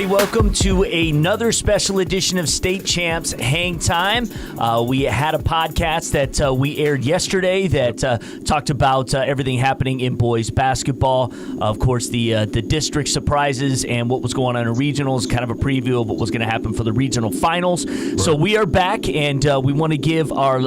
welcome to another special edition of State Champs Hang Time. We had a podcast that we aired yesterday that talked about everything happening in boys basketball. Of course, the district surprises and what was going on in regionals, kind of a preview of what was going to happen for the regional finals. Right. So we are back, and we want to give our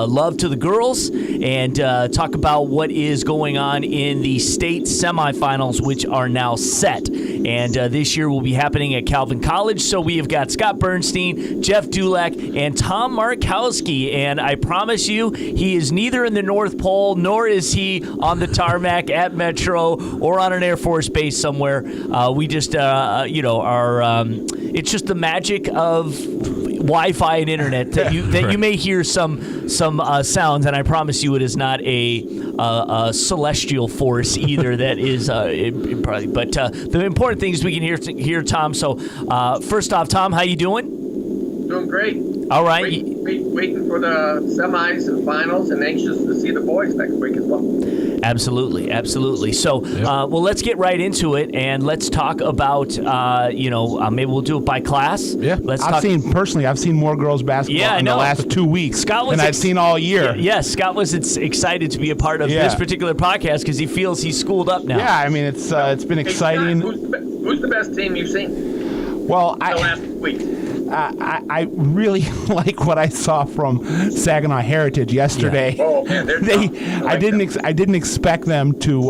love to the girls and talk about what is going on in the state semifinals, which are now set. And this year will be happening at Calvin College. So we have got Scott Burnstein, Jeff Dullack, and Tom Markowski. And I promise you, he is neither in the North Pole, nor is he on the tarmac at Metro or on an Air Force base somewhere. We just, are. It's just the magic of Wi-Fi and internet that you may hear some sounds, and I promise you, it is not a celestial force either. That is probably. But the important thing is we can hear Tom. So first off, Tom, how you doing? Doing great. All right. Waiting for the semis and finals, and anxious to see the boys next week as well. Absolutely. So, well, let's get right into it, and let's talk about, maybe we'll do it by class. Yeah. I've seen more girls basketball in the last 2 weeks than I've seen all year. Yes, Scott was excited to be a part of this particular podcast because he feels he's schooled up now. Yeah, I mean, it's been exciting. Scott, who's the best team you've seen? Well, the last week. I really like what I saw from Saginaw Heritage yesterday. Yeah. Oh man, I didn't expect them to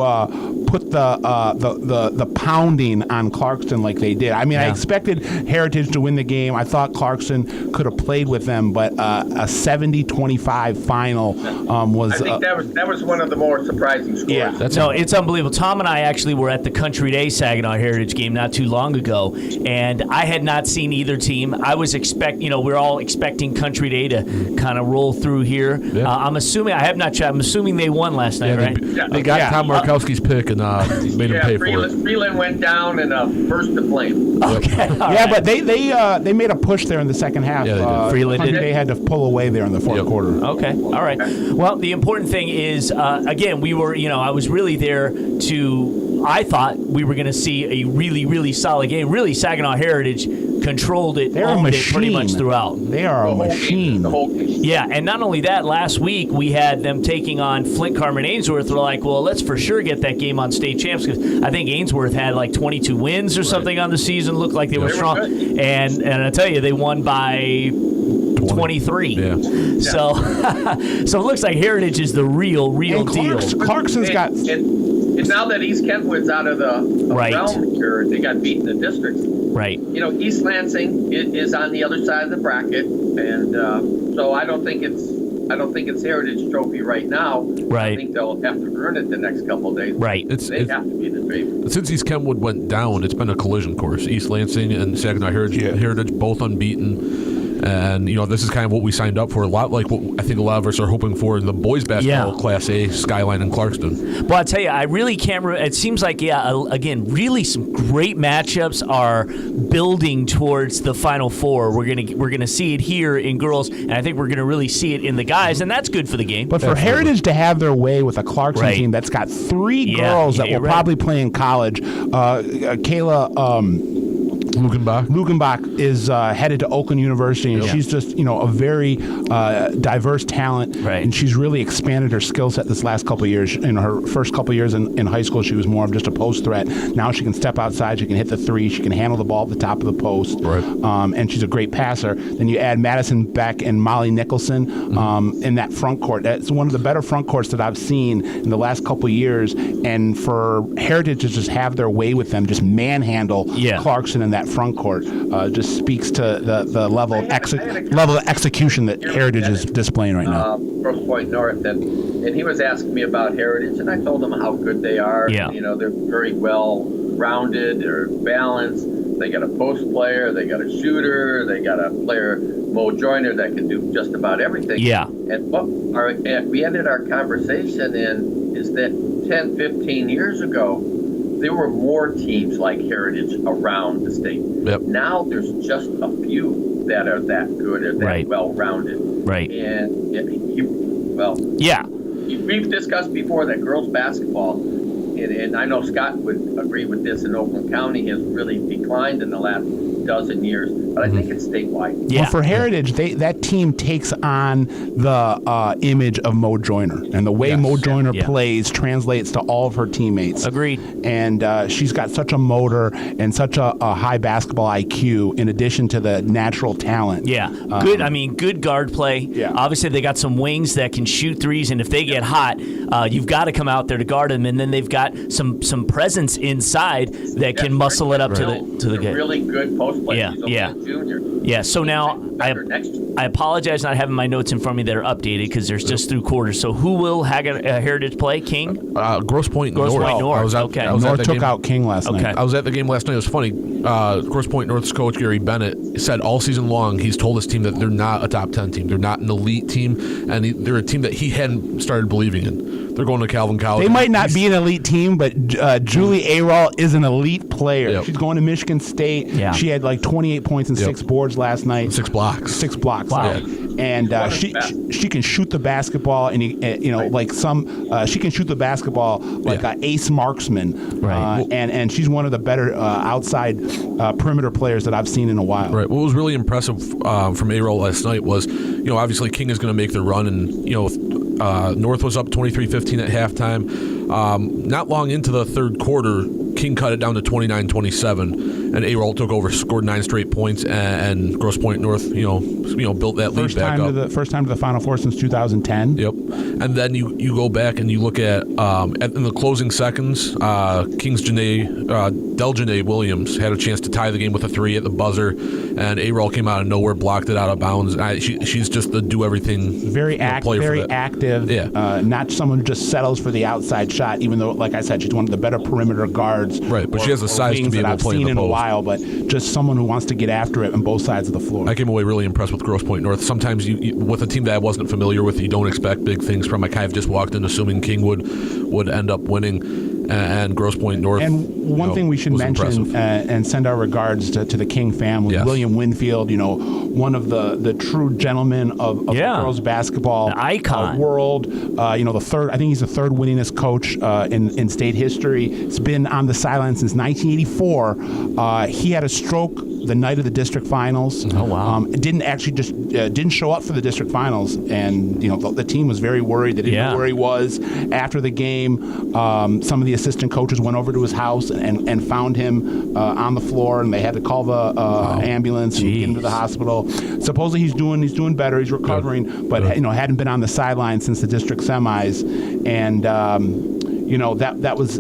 put the pounding on Clarkston like they did. I mean, I expected Heritage to win the game. I thought Clarkston could have played with them, but a 70-25 final was. I think that was one of the more surprising scores. Yeah, it's unbelievable. Tom and I actually were at the Country Day Saginaw Heritage game not too long ago, and I had not seen either team. I was we're all expecting Country Day to kind of roll through here. Yeah. I'm assuming, I have not checked, I'm assuming they won last night, right? They got Tom Markowski's pick and made him pay for it. Freeland went down in a burst of flame. Okay. Right. But they made a push there in the second half. Yeah, Freeland Country Day had to pull away there in the fourth quarter. Okay. All right. Well, the important thing is, again, we were, I was really there I thought we were going to see a really, really solid game. Really, Saginaw Heritage controlled it, owned it pretty much throughout. They are a machine. The whole game. Yeah, and not only that, last week we had them taking on Flint Carmen Ainsworth. We're like, well, let's for sure get that game on state champs because I think Ainsworth had like 22 wins or something on the season. Looked like they were strong. And I tell you, they won by 23. Yeah. So it looks like Heritage is the real deal. Clarkson's got. And now that East Kentwood's out of the realm here, they got beat in the districts. Right. East Lansing is on the other side of the bracket, and so I don't think it's Heritage Trophy right now. Right. I think they'll have to earn it the next couple of days. Right. They have to be the favorite. Since East Kentwood went down, it's been a collision course. East Lansing and Saginaw Heritage both unbeaten. And, this is kind of what we signed up for, a lot like what I think a lot of us are hoping for in the boys basketball Class A, Skyline and Clarkston. Well, I'll tell you, I really can't remember. It seems like, again, really some great matchups are building towards the Final Four. We're gonna see it here in girls, and I think we're going to really see it in the guys, and that's good for the game. But for Heritage to have their way with a Clarkston team that's got three girls that will probably play in college, Kayla... Lugenbach is headed to Oakland University, and she's just, a very diverse talent, and she's really expanded her skill set this last couple of years. In her first couple of years in high school, she was more of just a post threat. Now she can step outside, she can hit the three, she can handle the ball at the top of the post, and she's a great passer. Then you add Madison Beck and Molly Nicholson in that front court. That's one of the better front courts that I've seen in the last couple of years, and for Heritage to just have their way with them, just manhandle Clarkson in that front court, just speaks to the level of execution that Heritage is displaying right now. From Pointe North, and he was asking me about Heritage, and I told him how good they are. Yeah. They're very well rounded. They're balanced. They got a post player. They got a shooter. They got a player, Mo Joyner, that can do just about everything. Yeah. And what we ended our conversation in is that 10, 15 years ago, there were more teams like Heritage around the state. Yep. Now there's just a few that are that good or that well-rounded. Right. And we've discussed before that girls basketball and I know Scott would agree with this, in Oakland County has really declined in the last dozen years, but I think it's statewide. Yeah. Well, for Heritage, that team takes on the image of Mo Joyner, and the way Mo Joyner plays translates to all of her teammates. Agreed. And she's got such a motor and such a high basketball IQ, in addition to the natural talent. Yeah, good. I mean, good guard play. Yeah. Obviously, they got some wings that can shoot threes, and if they get hot, you've got to come out there to guard them. And then they've got some presence inside that can muscle it up to the game. Really good post play. Yeah, He's only a junior. Yeah. So now I apologize not having my notes in front of me that are updated because there's just through quarters. So who will Heritage play? King? Grosse Pointe North. North took out King last night. I was at the game last night. It was funny. Grosse Pointe North's coach, Gary Bennett, said all season long he's told his team that they're not a top 10 team. They're not an elite team, and they're a team that he hadn't started believing in. They're going to Calvin College. They might not be an elite team, but Julie Arall is an elite player. Yep. She's going to Michigan State. Yeah. She had like 28 points and 6 boards last night. 6 blocks. 6 blocks. Wow. And she can shoot the basketball, and she can shoot the basketball like an ace marksman. Right. And she's one of the better outside perimeter players that I've seen in a while. Right. What was really impressive from Arall last night was, obviously King is going to make the run, and North was up 23-15 at halftime. Not long into the third quarter, King cut it down to 29-27, and Arall took over, scored 9 straight points, and Grosse Pointe North, built that lead back up. First time to the Final Four since 2010. Yep. And then you go back and you look at in the closing seconds, King's Deljanae Williams had a chance to tie the game with a 3 at the buzzer, and Arall came out of nowhere, blocked it out of bounds. She's just the do everything. Very active. Yeah. Not someone who just settles for the outside shot, even though, like I said, she's one of the better perimeter guards. Right, but she has the size to be able to play in the post. I've seen in a while, but just someone who wants to get after it on both sides of the floor. I came away really impressed with Grosse Pointe North. Sometimes you with a team that I wasn't familiar with, you don't expect big things from. I kind of just walked in assuming King would end up winning, and Grosse Pointe North. And one thing we should mention and send our regards to the King family. Yes. William Winfield, one of the true gentlemen of girls basketball, an icon world. The third. I think he's the third winningest coach in state history. He's been on the sideline since 1984. He had a stroke the night of the district finals. Oh wow! Didn't show up for the district finals, and the team was very worried. They didn't know where he was. After the game, some of the assistant coaches went over to his house and found him on the floor, and they had to call the ambulance and get him to the hospital. Supposedly he's doing better. He's recovering, but hadn't been on the sideline since the district semis, and. That was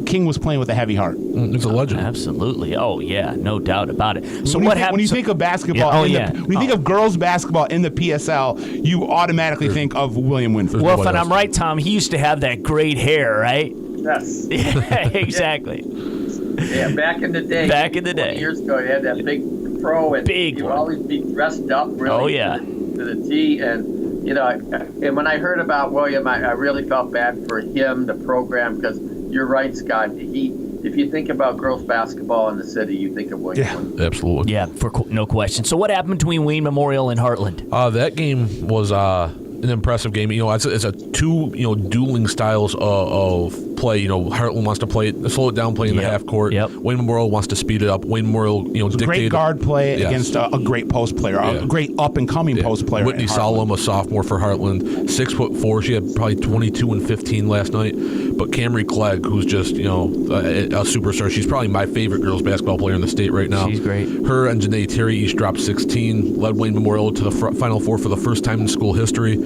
King was playing with a heavy heart. It's a legend. Absolutely. Oh yeah, no doubt about it. So what happens when you think of basketball? When you think of girls basketball in the PSL, you automatically think of William Winfield. Well, if I'm right, Tom, he used to have that great hair, right? Yes. Yeah, exactly. Yeah, back in the day. 20 years ago, he had that big pro, and he would always be dressed up really to the T, and. And when I heard about William, I really felt bad for him, the program, because you're right, Scott. If you think about girls basketball in the city, you think of William. Yeah, absolutely. Yeah, no question. So what happened between Wayne Memorial and Heartland? That game was an impressive game. It's a two dueling styles of play. Heartland wants to slow it down, play in the half court. Yep. Wayne Memorial wants to speed it up. Wayne Memorial, dictated. Great guard play against a great post player, a great up and coming post player. Whitney Solomon, a sophomore for Heartland, 6'4". She had probably 22 and 15 last night. But Camry Clegg, who's just a superstar, she's probably my favorite girls basketball player in the state right now. She's great. Her and Janae Terry each dropped 16, led Wayne Memorial to the Final Four for the first time in school history.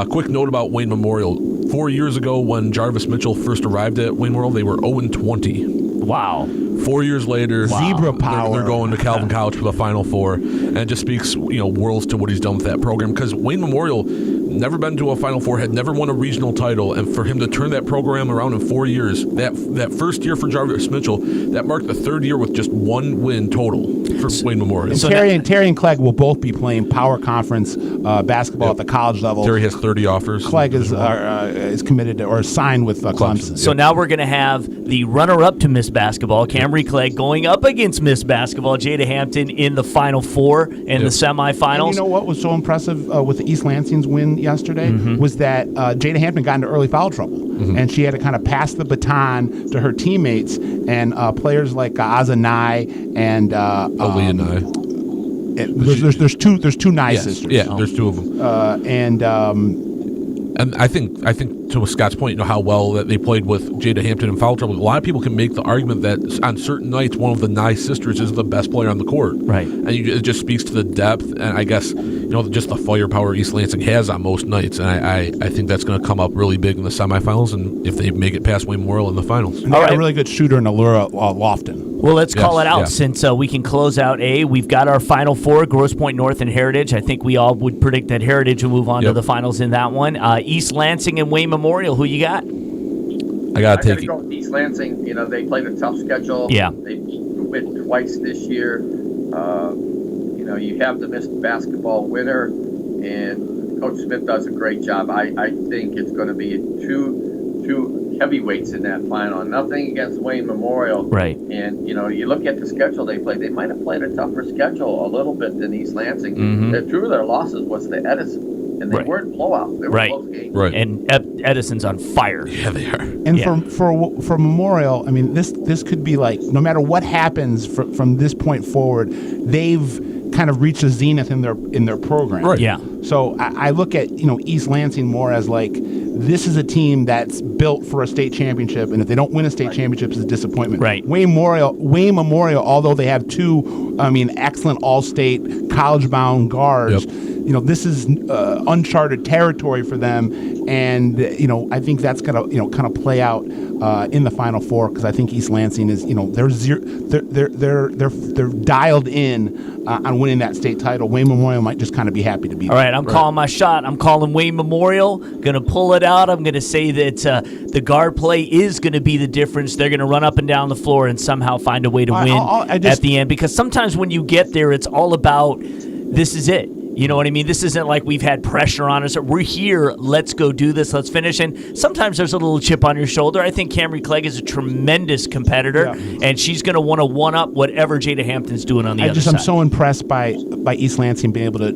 Quick note about Wayne Memorial. 4 years ago, when Jarvis Mitchell first arrived at Wayne Memorial, they were 0-20. Wow. 4 years later, zebra power. They're going to Calvin College for the Final Four, and it just speaks, worlds to what he's done with that program. Because Wayne Memorial never been to a Final Four, had never won a regional title, and for him to turn that program around in 4 years, that first year for Jarvis Mitchell, that marked the third year with just 1 win total for Wayne Memorial. So Terry and Clegg will both be playing power conference basketball at the college level. Terry has 30 offers. Clegg is committed or signed with Clemson. So now we're going to have the runner-up to Miss Basketball, Camry Camry Clegg going up against Miss Basketball, Jaida Hampton, in the Final Four and the semifinals. And you know what was so impressive with East Lansing's win yesterday was that Jaida Hampton got into early foul trouble, and she had to kind of pass the baton to her teammates, and players like Azanai and Aaliyah Nye. There's two Nye sisters. Yeah, there's two of them. And I think to Scott's point, how well that they played with Jaida Hampton in foul trouble. A lot of people can make the argument that on certain nights, one of the Nye sisters is the best player on the court. Right. And it just speaks to the depth and I guess just the firepower East Lansing has on most nights. And I think that's going to come up really big in the semifinals and if they make it past Wayne Memorial in the finals. And they got a really good shooter in Allura Lofton. Well, let's call it out since we can close out A. We've got our Final Four, Grosse Pointe North and Heritage. I think we all would predict that Heritage will move on to the finals in that one. East Lansing and Wayne Memorial, who you got? I got to go with East Lansing. They played a tough schedule. Yeah. They beat DeWitt twice this year. You have the Miss Basketball winner, and Coach Smith does a great job. I think it's going to be two heavyweights in that final. Nothing against Wayne Memorial. Right. And, you look at the schedule they played. They might have played a tougher schedule a little bit than East Lansing. Two of their losses was to Edison. And they weren't blowout. They were close games. Right. And Edison's on fire. Yeah, they are. And for Memorial, I mean, this could be like, no matter what happens from this point forward, they've kind of reached a zenith in their program. Right. Yeah. So I look at East Lansing more as like, this is a team that's built for a state championship, and if they don't win a state championship, it's a disappointment. Right. Wayne Memorial, although they have two, excellent all-state college-bound guards. Yep. This is uncharted territory for them, and I think that's gonna kind of play out in the Final Four because I think East Lansing is they're dialed in on winning that state title. Wayne Memorial might just kind of be happy to be there. All right, I'm calling my shot. I'm calling Wayne Memorial. Going to pull it out. I'm going to say that the guard play is going to be the difference. They're going to run up and down the floor and somehow find a way to win at the end. Because sometimes when you get there, it's all about this is it. You know what I mean? This isn't like we've had pressure on us. We're here. Let's go do this. Let's finish. And sometimes there's a little chip on your shoulder. I think Camry Clegg is a tremendous competitor, and she's going to want to one-up whatever Jaida Hampton's doing on the other side. I'm so impressed by East Lansing being able to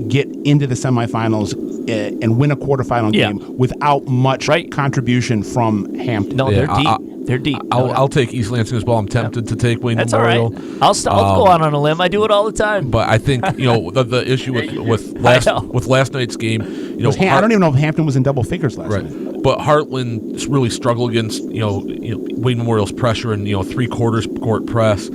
get into the semifinals and win a quarterfinal game without much contribution from Hampton. No, they're deep. They're deep. I'll take East Lansing as well. I'm tempted to take Wayne Memorial. That's all right. I'll go out on a limb. I do it all the time. But I think the issue with last night's game, I don't even know if Hampton was in double figures last night. But Heartland really struggled against Wayne Memorial's pressure and 3/4 court press.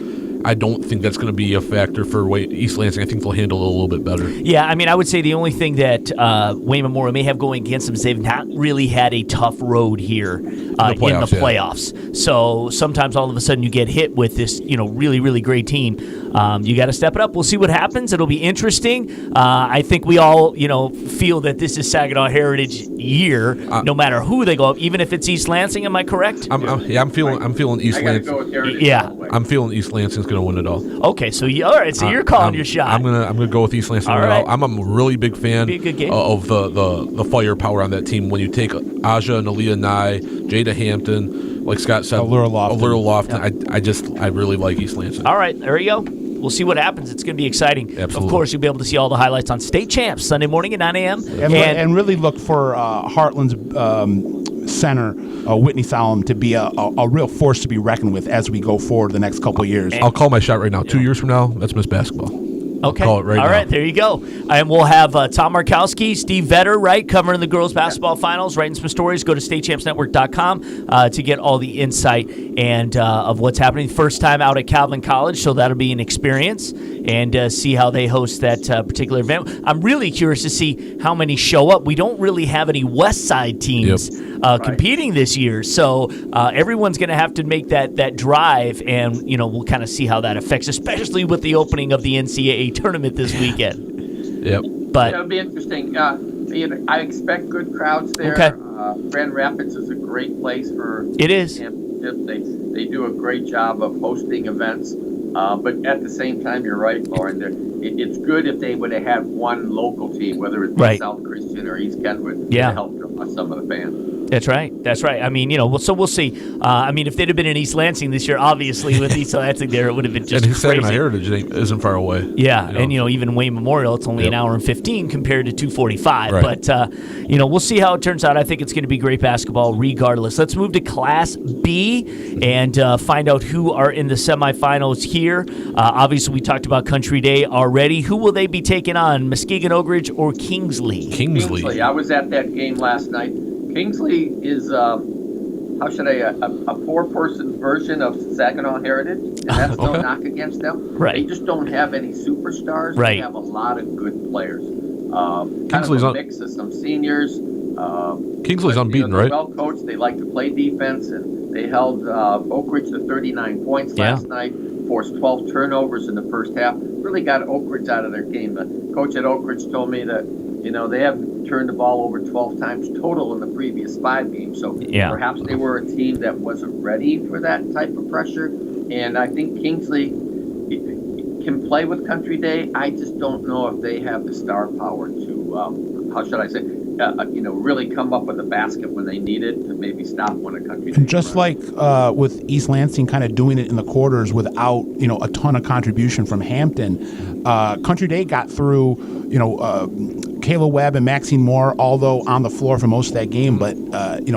I don't think that's going to be a factor for East Lansing. I think they'll handle it a little bit better. Yeah, I would say the only thing that Wayne Memorial may have going against them is they've not really had a tough road here in the playoffs. So sometimes all of a sudden you get hit with this, really, really great team. You got to step it up. We'll see what happens. It'll be interesting. I think we all, feel that this is Saginaw Heritage year, no matter who they go up, even if it's East Lansing. Am I correct? I'm feeling East Lansing. I'm feeling East Lansing's going to win it all. Okay, so all right, so you're calling your shot. I'm gonna go with East Lansing. All right. I'm a really big fan of the firepower on that team. When you take Aja and Aaliyah Nye, Jaida Hampton, like Scott said, Allura Lofton. I really like East Lansing. All right, there you go. We'll see what happens. It's going to be exciting. Absolutely. Of course, you'll be able to see all the highlights on State Champs Sunday morning at 9 a.m. And really look for Heartland's center, Whitney Solomon, to be a real force to be reckoned with as we go forward the next couple of years. I'll call my shot right now. 2 years from now, that's Miss Basketball. Okay. Call it right now. All right, there you go. And we'll have Tom Markowski, Steve Vetter, covering the girls' basketball finals, writing some stories. Go to statechampsnetwork.com to get all the insight and of what's happening. First time out at Calvin College, so that'll be an experience, and see how they host that particular event. I'm really curious to see how many show up. We don't really have any West Side teams competing this year, so everyone's going to have to make that drive, and we'll kind of see how that affects, especially with the opening of the NCAA tournament this weekend. Yep. But it'll be interesting. I expect good crowds there. Okay. Grand Rapids is a great place for it is. Championship. They do a great job of hosting events. But at the same time, you're right, Lauren. It's good if they would have had one local team, whether it's South Christian or East Kenwood, to help draw some of the fans. That's right. I mean, so we'll see. I mean, if they'd have been in East Lansing this year, obviously with East Lansing there, it would have been just crazy. crazy. Saginaw Heritage isn't far away. Yeah, and even Wayne Memorial, it's only an hour and 15 compared to 2:45. Right. But we'll see how it turns out. I think it's going to be great basketball regardless. Let's move to Class B and find out who are in the semifinals here. Obviously, we talked about Country Day already. Who will they be taking on, Muskegon, Oak Ridge, or Kingsley? Kingsley. I was at that game last night. Kingsley is, a four-person version of Saginaw Heritage, and that's no knock against them. Right. They just don't have any superstars. Right. They have a lot of good players. Kingsley's kind of a mix of some seniors. Kingsley's unbeaten, they're right? well coached. They like to play defense, and they held Oak Ridge to 39 points last night, forced 12 turnovers in the first half. Really got Oak Ridge out of their game. The coach at Oak Ridge told me that they haven't turned the ball over 12 times total in the previous 5 games. So perhaps they were a team that wasn't ready for that type of pressure. And I think Kingsley can play with Country Day. I just don't know if they have the star power to, really come up with a basket when they need it to maybe stop one of Country Day. And just like with East Lansing kind of doing it in the quarters without, a ton of contribution from Hampton, Country Day got through, Kayla Webb and Maxine Moore, although on the floor for most of that game, but,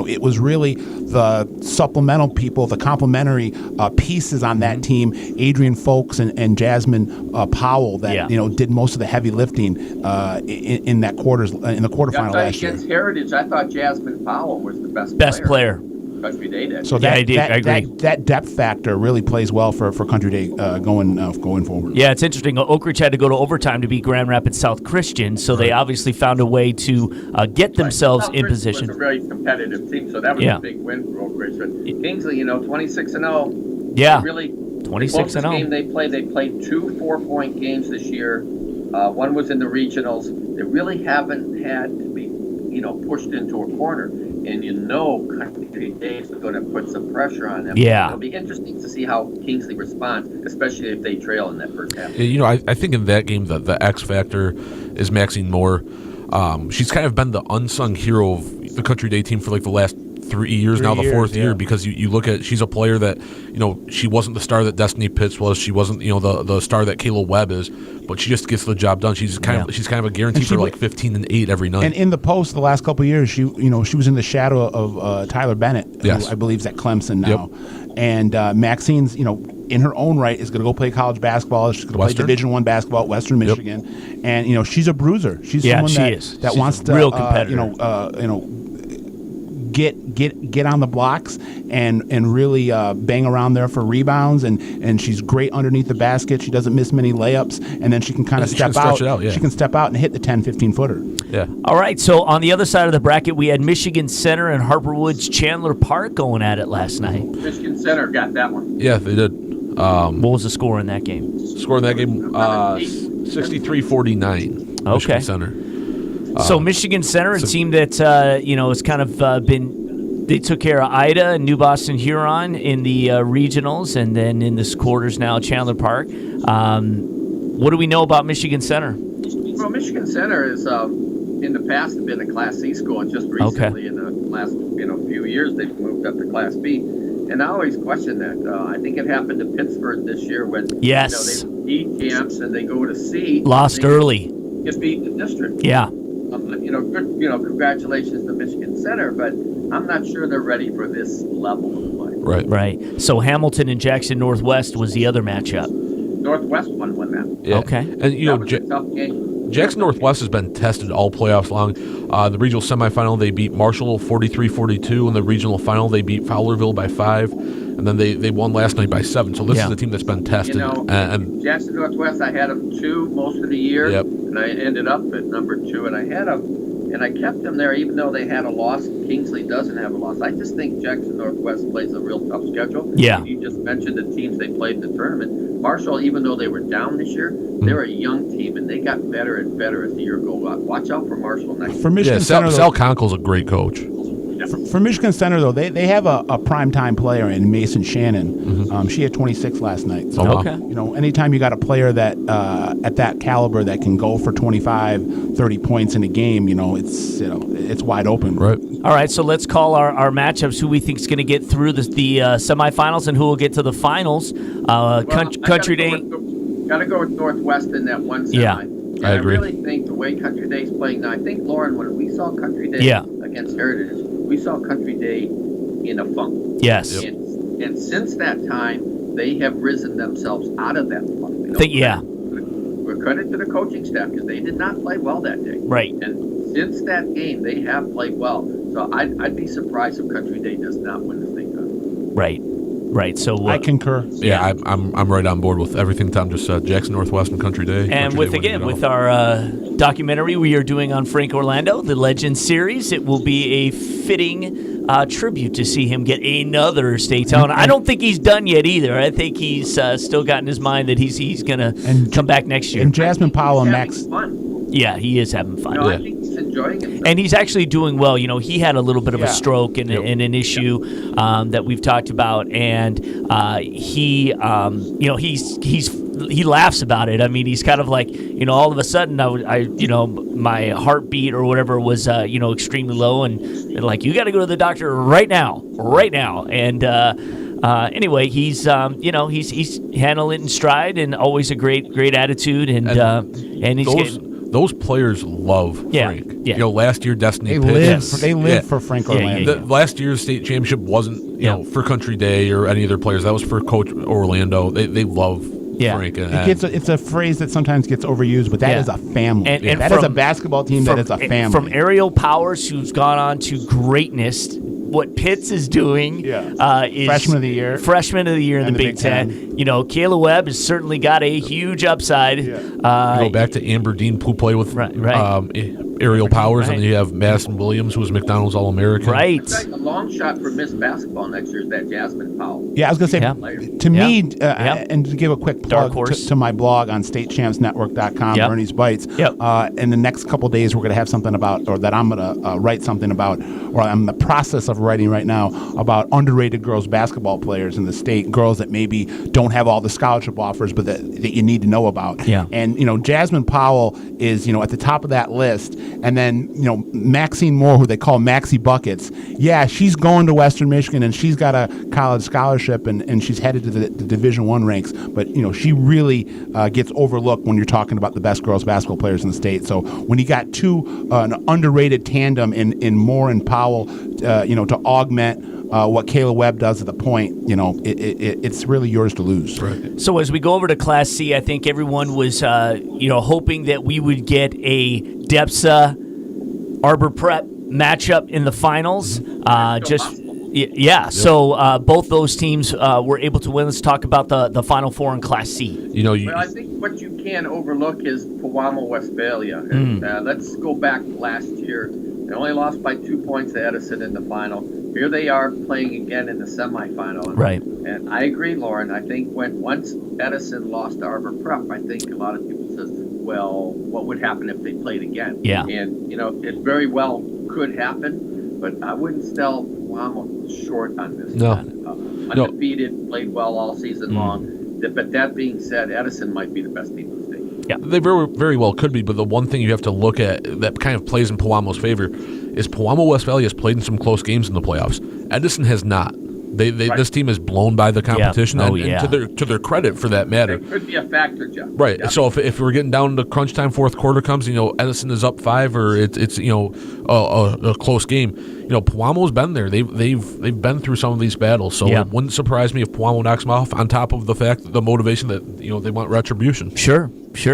it was really the supplemental people, the complementary pieces on that team, Adrian Folks and Jasmine Powell, that, did most of the heavy lifting in the quarterfinal last year. Against Heritage, I thought Jasmine Powell was the best player. Country Day did. So I agree. That depth factor really plays well for Country Day going forward. Yeah, it's interesting. Oak Ridge had to go to overtime to beat Grand Rapids South Christian, so they obviously found a way to get themselves in position. It was a very competitive team, so that was a big win for Oak Ridge. But Kingsley, 26-0. Yeah, really 26-0. Game they played 2 4-point games this year. One was in the regionals. They really haven't had to be, pushed into a corner. And Country Day is going to put some pressure on them. Yeah. It'll be interesting to see how Kingsley responds, especially if they trail in that first half. I think in that game the X factor is Maxine Moore. She's kind of been the unsung hero of the Country Day team for like the last 3 years now, the fourth year, because you look at, she's a player that, she wasn't the star that Destiny Pitts was. She wasn't, the star that Kayla Webb is, but she just gets the job done. She's kind of a guarantee for like 15 and 8 every night. And in the post the last couple of years, she was in the shadow of Tyler Bennett, who I believe is at Clemson now. Yep. And Maxine's, in her own right, is going to go play college basketball. She's going to play Division I basketball at Western Michigan. Yep. And, she's a bruiser. She's someone that wants to, real competitor. Get on the blocks and really bang around there for rebounds, and she's great underneath the basket. She doesn't miss many layups, and then she can kind of step out. She can step out and hit the 10-15 footer. Yeah. All right, so on the other side of the bracket, we had Michigan Center and Harper Woods Chandler Park going at it last night. Michigan Center got that one. Yeah, they did. What was the score in that game? Score in that game, 63-49. Okay. Michigan Center. So Michigan Center, a team that has kind of been. They took care of Ida and New Boston Huron in the regionals, and then in the quarters now Chandler Park. What do we know about Michigan Center? Well, Michigan Center is in the past have been a Class C school, and just recently in the last few years they've moved up to Class B. And I always question that. I think it happened to Pittsburgh this year when they beat champs and they go to C. Lost early. Get beat in the district. Yeah. Congratulations to Michigan Center, but I'm not sure they're ready for this level of play. Right. So Hamilton and Jackson Northwest was the other matchup. Northwest won that. Yeah. Okay. And that was a tough game. Jackson Northwest has been tested all playoffs long. The regional semifinal, they beat Marshall 43-42. In the regional final, they beat Fowlerville by 5. And then they won last night by 7. So this is a team that's been tested. And Jackson Northwest, I had them 2 most of the year. Yep. And I ended up at number 2. And I had them. And I kept them there even though they had a loss. Kingsley doesn't have a loss. I just think Jackson Northwest plays a real tough schedule. Yeah. You just mentioned the teams they played in the tournament. Marshall, even though they were down this year, they're a young team, and they got better and better as the year goes on. Watch out for Marshall next year. For Michigan Sal Conkel's a great coach. For Michigan Center, though, they have a primetime player in Mason Shannon. She had 26 last night. So, anytime you got a player that at that caliber that can go for 25, 30 points in a game, it's wide open. Right. All right, so let's call our matchups. Who we think is going to get through the semifinals and who will get to the finals. Country Day. Got to go with Northwest in that one semi. Yeah. I agree. I really think the way Country Day's playing now, I think, Lauren, when we saw Country Day against Heritage, we saw Country Day in a funk. Yes. Yep. And since that time, they have risen themselves out of that funk. We're credit to the coaching staff because they did not play well that day. Right. And since that game, they have played well. So I'd be surprised if Country Day does not win the state title. Right. So I concur. Yeah, I'm right on board with everything Tom just said. Jackson Northwest and Country Day. And with our documentary we are doing on Frank Orlando, the Legends series, it will be a fitting tribute to see him get another state title. I don't think he's done yet either. I think he's still got in his mind that he's going to come back next year. And Jasmine Powell and Max. Yeah, he is having fun. I think he's enjoying it. And he's actually doing well. He had a little bit of a stroke and an issue that we've talked about, and he laughs about it. I mean, he's kind of like, all of a sudden, my heartbeat or whatever was, extremely low, and they're like, you got to go to the doctor right now. And anyway, he's handling it in stride and always a great attitude, and he's those players love Frank. Yeah. Last year Destiny They live for Frank Orlando. Last year's state championship wasn't for Country Day or any of their players. That was for Coach Orlando. They love Frank. It's a phrase that sometimes gets overused, but that is a family. And that is a basketball team that is a family. From Ariel Powers, who's gone on to greatness. What Pitts is doing is freshman of the year in the Big Ten. Kayla Webb has certainly got a huge upside. Go back to Amber Dean, who played with Ariel Powers, and then you have Madison Williams, who was McDonald's All-American. Right. A long shot for Miss Basketball next year is that Jasmine Powell. Yeah, I was going to say, to me, and to give a quick plug to my blog on statechampsnetwork.com, Bernie's Bites, in the next couple of days we're going to have something about, or that I'm going to write something about, or I'm in the process of writing right now, about underrated girls basketball players in the state, girls that maybe don't have all the scholarship offers, but that you need to know about. Yeah. And, Jasmine Powell is, at the top of that list. And then, Maxine Moore, who they call Maxie Buckets. Yeah, she's going to Western Michigan, and she's got a college scholarship, and she's headed to the Division I ranks. But, she really gets overlooked when you're talking about the best girls basketball players in the state. So when you got an underrated tandem in Moore and Powell, to augment what Kayla Webb does at the point, it's really yours to lose. Right. So as we go over to Class C, I think everyone was, hoping that we would get a DEPSA Arbor Prep matchup in the finals. So both those teams were able to win. Let's talk about the Final Four in Class C. I think what you can't overlook is Pewamo-Westphalia. Let's go back last year. They only lost by 2 points to Edison in the final. Here they are playing again in the semifinal. Right. And I agree, Lauren. I think once Edison lost to Arbor Prep, I think a lot of people says, well, what would happen if they played again? Yeah. And, it very well could happen, but I wouldn't sell Pewamo short on this. No. Undefeated, played well all season long. But that being said, Edison might be the best team in the state. Yeah. They very, very well could be, but the one thing you have to look at that kind of plays in Pewamo's favor is Pewamo-Westphalia has played in some close games in the playoffs. Edison has not. This team is blown by the competition, and to their credit, for that matter. It could be a factor, Jeff. Right. Yep. So if we're getting down to crunch time, fourth quarter comes, Edison is up 5, or it's a close game. Pewamo's been there. They've been through some of these battles. So it wouldn't surprise me if Pewamo knocks them off. On top of the fact that the motivation that they want retribution. Sure.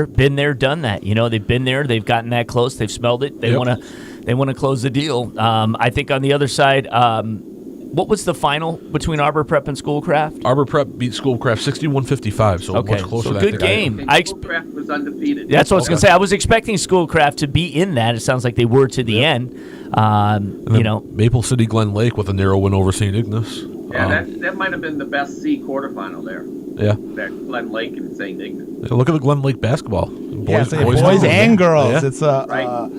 Been there, done that. They've been there. They've gotten that close. They've smelled it. They want to close the deal. I think on the other side. What was the final between Arbor Prep and Schoolcraft? Arbor Prep beat Schoolcraft 61-55, so much closer. So good game. Schoolcraft was undefeated. That's what I was going to say. I was expecting Schoolcraft to be in that. It sounds like they were to the end. Maple City Glen Lake with a narrow win over St. Ignace. Yeah, that might have been the best C quarterfinal there. Yeah. That Glen Lake and St. Ignace. Look at the Glen Lake basketball. Boys and girls.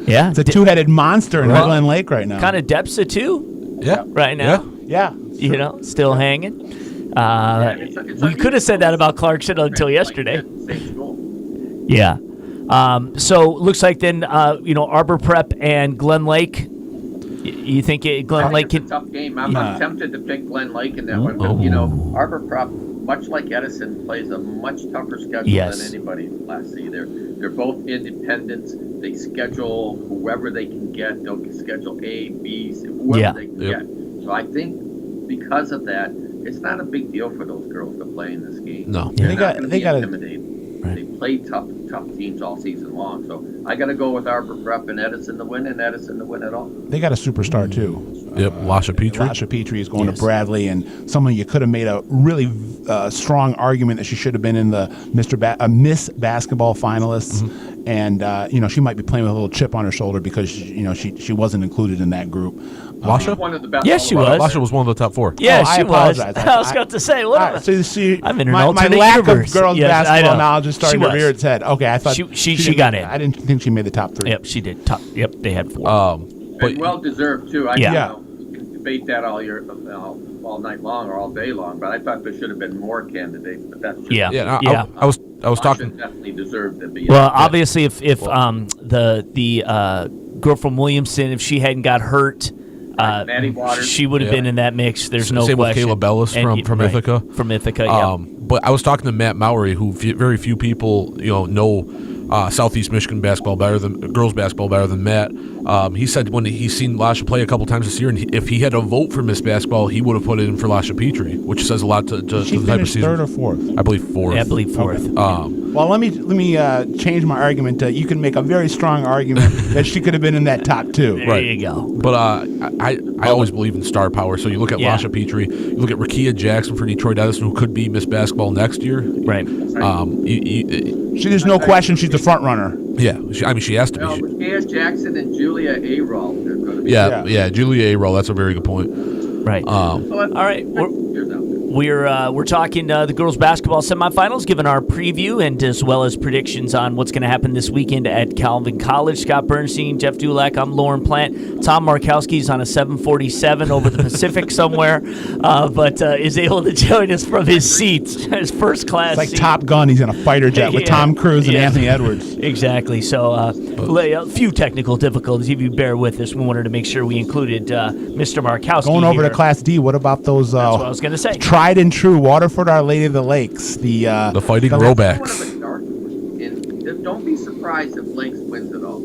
Yeah. It's a two-headed monster in Glen Lake right now. Kind of DEPSA too. Yeah. right now. Yeah. You know, still hanging. We could have said that about Clarkson until yesterday. Yeah. So looks like then, Arbor Prep and Glen Lake. You think Glen Lake can? It's a tough game. I'm tempted to pick Glen Lake in that one, but Arbor Prep, much like Edison, plays a much tougher schedule than anybody last season. They're both independents. They schedule whoever they can get. They'll schedule A, B, C, whoever they can get. So I think because of that, it's not a big deal for those girls to play in this game. No, they got intimidated. Right. They play tough teams all season long. So I got to go with Arbor Prep and Edison to win, and Edison to win it all. They got a superstar too. Yep, Lasha Petrie. Lasha Petrie is going to Bradley, and someone you could have made a really strong argument that she should have been in the Miss Basketball finalists. Mm-hmm. And she might be playing with a little chip on her shoulder because she wasn't included in that group. Lasha? One of the best. Yes, she was. Lasha was one of the top 4. Yeah, she was. I was about to say, what? I'm in an my alternate lack universe. of girls basketball knowledge is starting to rear its head. Okay, I thought she got in. I didn't think she made the top 3. Yep, she did. They had 4. But well deserved too. You can debate that all night long or all day long. But I thought there should have been more candidates. But that's just I was talking. Definitely deserved to be. Well, obviously, if the girl from Williamson, if she hadn't got hurt, Maddie Waters, she would have been in that mix. There's no same question. Same with Kayla Bellis from Ithaca. From Ithaca, yeah. But I was talking to Matt Mowry, who very few people know Southeast Michigan girls basketball better than Matt. He said when he's seen Lasha play a couple times this year, and if he had to vote for Miss Basketball, he would have put it in for Lasha Petrie, which says a lot to the type of season. 3rd or 4th? I believe 4th. Yeah, I believe 4th. Okay. Well, let me change my argument. You can make a very strong argument that she could have been in that top 2. There you go. But I always believe in star power. So you look at Lasha Petrie, you look at Rakia Jackson for Detroit Edison, who could be Miss Basketball next year. Right. There's no question she's the front runner. Yeah, she has to be. Rakia Jackson and Julia Arol. Yeah, Julia Arol. That's a very good point. Right. All right. We're talking the girls basketball semifinals, giving our preview and as well as predictions on what's going to happen this weekend at Calvin College. Scott Burnstein, Jeff Dullack, I'm Lorne Plant. Tom Markowski is on a 747 over the Pacific somewhere, but is able to join us from his seat, his first class. It's like Top Gun. He's in a fighter jet with Tom Cruise and Anthony Edwards. Exactly. So a few technical difficulties. If you bear with us, we wanted to make sure we included Mr. Markowski. Going over to Class D, what about those? That's what I was going to say. Tried and true Waterford Our Lady of the Lakes, the Fighting Rowbacks. Don't be surprised if Lakes wins it all.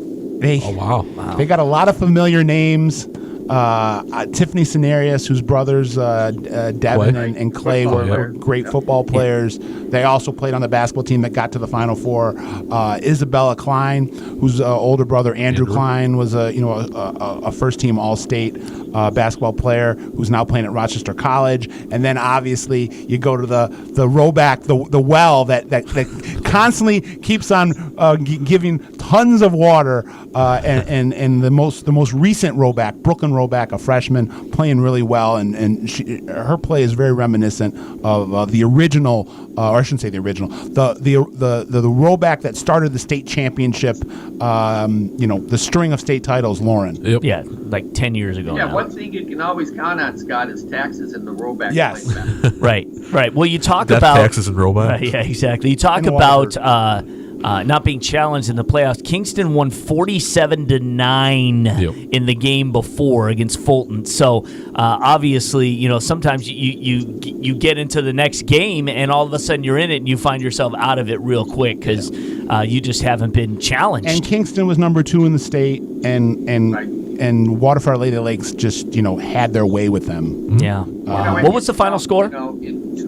Wow. They got a lot of familiar names. Tiffany Cenarius, whose brothers Devin and Clay were great football players. They also played on the basketball team that got to the Final Four. Isabella Klein, whose older brother Andrew Klein was a first-team All-State basketball player who's now playing at Rochester College. And then obviously you go to the rowback, the well that constantly keeps on giving tons of water. And the most recent rowback, Brooklyn Rowback, a freshman, playing really well, and her play is very reminiscent of the original, or I shouldn't say the original, the rowback that started the state championship, the string of state titles, Lauren. Yep. Yeah, like 10 years ago. Yeah, now. one thing you can always count on, Scott, is taxes in the rowback. Yes. Right. Well, you talk That's about taxes and rowback. Yeah, exactly. You talk about not being challenged in the playoffs. Kingston won 47-9 in the game before against Fulton. So obviously, sometimes you get into the next game and all of a sudden you're in it and you find yourself out of it real quick because you just haven't been challenged. And Kingston was number 2 in the state, and Waterford Our Lady Lakes just had their way with them. Yeah. What was the final score? A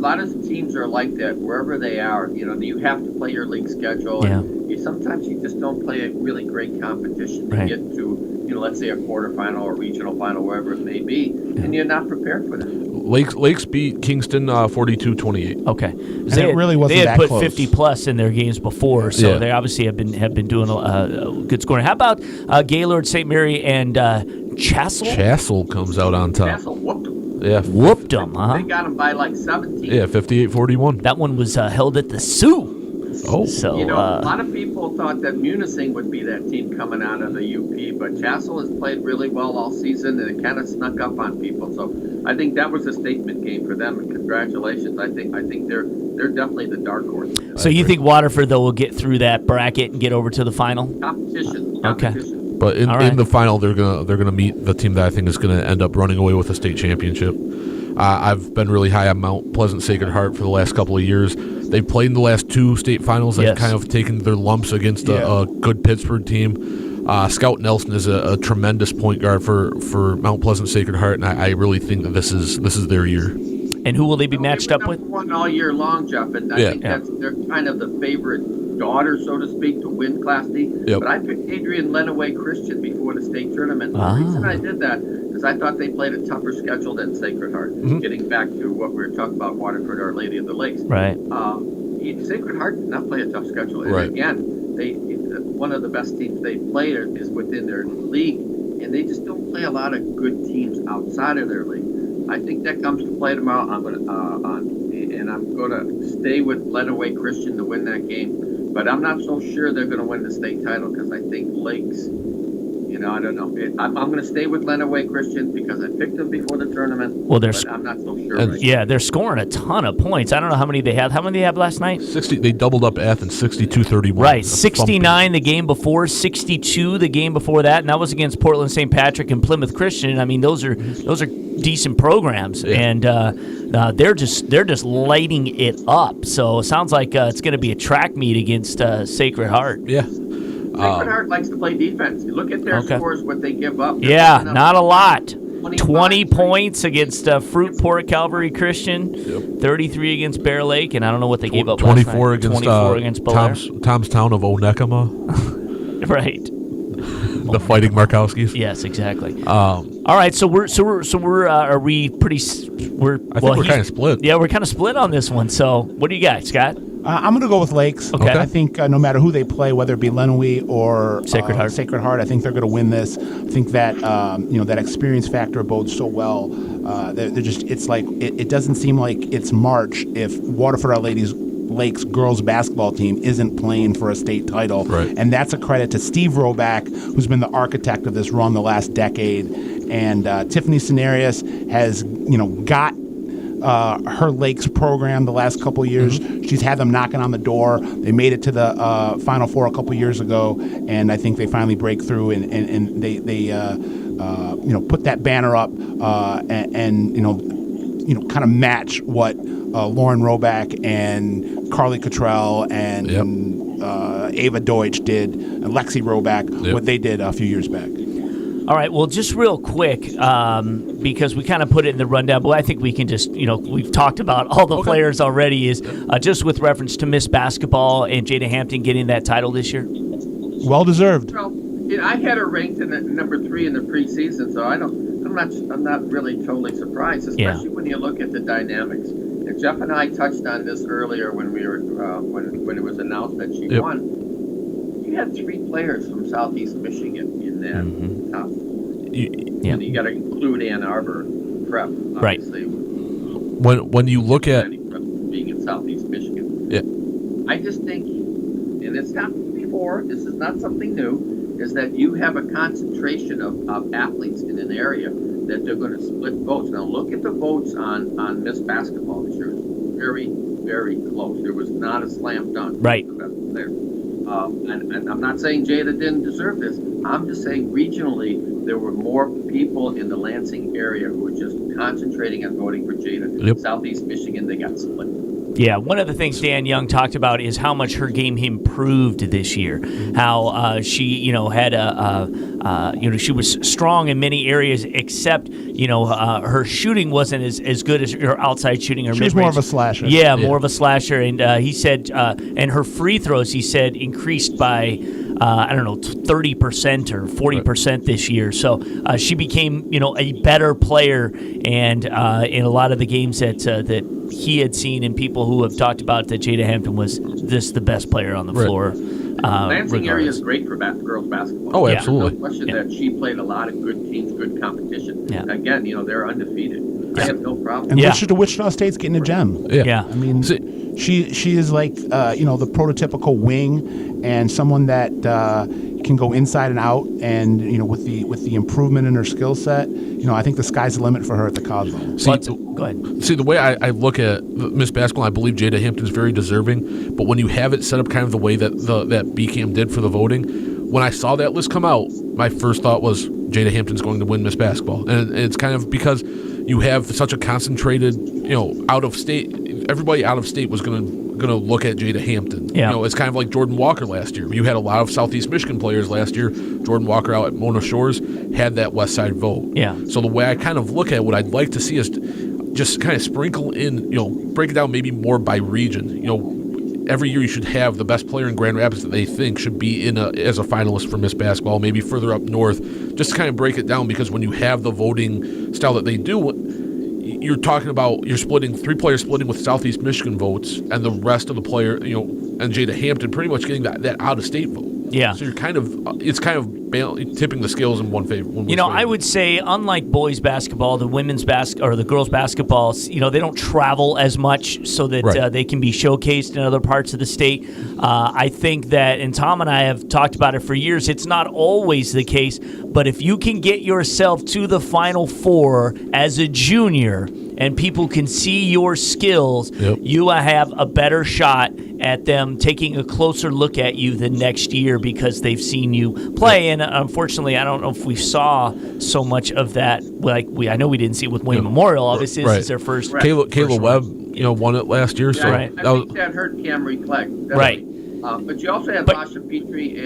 lot of teams are like that wherever they are. You have to play your league schedule. Yeah. And sometimes you just don't play a really great competition to get to, let's say a quarterfinal or regional final, wherever it may be, and you're not prepared for that. Lakes beat Kingston 42-28. Okay. It really wasn't that close. They had put 50+ in their games before, so they obviously have been doing a good scoring. How about Gaylord, St. Mary, and Chassell? Chassell comes out on top. Chassell whooped them. Yeah. Whooped them, huh? They got them by like 17. Yeah, 58-41. That one was held at the Sioux. Oh. So, a lot of people thought that Munising would be that team coming out of the UP, but Chassell has played really well all season, and it kind of snuck up on people. So I think that was a statement game for them, and congratulations. I think they're definitely the dark horse. So you think Waterford, though, will get through that bracket and get over to the final? Competition. Okay. But in the final, they're gonna meet the team that I think is gonna end up running away with the state championship. I've been really high on Mount Pleasant Sacred Heart for the last couple of years. They've played in the last 2 state finals. They've kind of taken their lumps against a good Pittsburgh team. Scout Nelson is a tremendous point guard for Mount Pleasant Sacred Heart, and I really think that this is their year. And who will they be matched up with? One all year long, Jeff, and I think they're kind of the favorite daughter, so to speak, to win Class D. Yep. But I picked Adrian Lenawee Christian before the state tournament. The reason I did that is I thought they played a tougher schedule than Sacred Heart. Getting back to what we were talking about, Waterford Our Lady of the Lakes. Right. Sacred Heart did not play a tough schedule. And right. again, one of the best teams they play is within their league, and they just don't play a lot of good teams outside of their league. I think that comes to play tomorrow. I'm gonna stay with Lenawee Christian to win that game, but I'm not so sure they're gonna win the state title because I think Lakes. I don't know. I'm going to stay with Lenawee Christian because I picked them before the tournament. Well, but I'm not so sure. They're scoring a ton of points. I don't know how many they have. How many did they have last night? 60. They doubled up Athens, 62-31. Right, 69 the game before, 62 the game before that, and that was against Portland St. Patrick and Plymouth Christian. I mean, those are decent programs, and they're just lighting it up. So it sounds like it's going to be a track meet against Sacred Heart. Yeah. Sacred Heart likes to play defense. You look at their scores, what they give up. Yeah, not a lot. 20 points against Fruitport Calvary Christian, 33 against Bear Lake, and I don't know what they gave up last night. 24 against Tom's Town of Onekama. Right. The Fighting Markowskis. Yes, exactly. All right, so we're are we pretty? We're I think we're kind of split. Yeah, we're kind of split on this one. So what do you got, Scott? I'm going to go with Lakes. Okay. I think no matter who they play, whether it be Lenawee or Sacred Heart, I think they're going to win this. I think that that experience factor bodes so well. They're just it's like it doesn't seem like it's March if Waterford Our Lake's girls basketball team isn't playing for a state title. Right. And that's a credit to Steve Roback, who's been the architect of this run the last decade. And Tiffany Cenarius has got her Lakes program the last couple of years. She's had them knocking on the door. They made it to the Final Four a couple of years ago, and I think they finally break through and they put that banner up and kind of match what Lauren Roback and Carly Cottrell and Ava Deutsch did, and Lexi Roback, what they did a few years back. All right, well, just real quick, because we kind of put it in the rundown, but I think we can just, we've talked about all the players already, is just with reference to Miss Basketball and Jaida Hampton getting that title this year? Well deserved. Well, I had her ranked in at number 3 in the preseason, so I'm not really totally surprised, especially when you look at the dynamics. And Jeff and I touched on this earlier when we were when it was announced that she won. You had 3 players from Southeast Michigan in that top 4. You got to include Ann Arbor Prep, obviously. Right. When you look at being in Southeast Michigan, I just think, and it's happened before. This is not something new. Is that you have a concentration of athletes in an area that they're going to split votes. Now look at the votes on Miss Basketball this year. It's very, very close. There was not a slam dunk. Right. The best player. And I'm not saying Jaida didn't deserve this. I'm just saying regionally there were more people in the Lansing area who were just concentrating on voting for Jaida. Southeast Michigan, they got split. Yeah, one of the things Dan Young talked about is how much her game improved this year. How she, had she was strong in many areas, except her shooting wasn't as good as her outside shooting. She was more of a slasher. Yeah, more of a slasher. And he said, and her free throws, he said, increased by 30% or 40% this year. So she became, a better player. And in a lot of the games that he had seen, and people who have talked about that Jaida Hampton was the best player on the floor. Lansing area is great for girls basketball. Oh, absolutely. No question that she played a lot of good teams, good competition. Yeah. Again, they're undefeated. I have no problem. And Wichita State's getting a gem. Yeah. I mean, she is like the prototypical wing and someone that can go inside and out, and with the improvement in her skill set, I think the sky's the limit for her at the college level. Go ahead. See, the way I look at Miss Basketball, I believe Jaida Hampton's very deserving, but when you have it set up kind of the way that that BCAM did for the voting, when I saw that list come out, my first thought was Jaida Hampton's going to win Miss Basketball, and it's kind of because you have such a concentrated, out of state. Everybody out of state was going to look at Jaida Hampton. Yeah. It's kind of like Jordan Walker last year. You had a lot of Southeast Michigan players last year. Jordan Walker out at Mona Shores had that West Side vote. Yeah. So the way I kind of look at what I'd like to see is just kind of sprinkle in, break it down maybe more by region. Every year you should have the best player in Grand Rapids that they think should be as a finalist for Miss Basketball, maybe further up north, just to kind of break it down, because when you have the voting style that they do, you're talking about you're splitting 3 players splitting with Southeast Michigan votes, and the rest of the player, and Jaida Hampton pretty much getting that out-of-state vote. Yeah. So it's kind of tipping the scales in one favor. I would say, unlike boys basketball, the women's or the girls basketball, they don't travel as much so that they can be showcased in other parts of the state. I think that, and Tom and I have talked about it for years, it's not always the case, but if you can get yourself to the Final Four as a junior and people can see your skills, you have a better shot at them taking a closer look at you the next year because they've seen you play. And unfortunately, I don't know if we saw so much of that. I know we didn't see it with Wayne Memorial. Obviously, this is their first. Kayla Webb, won it last year. So I think that hurt Cam Reflect. Right. But you also had Basha Petrie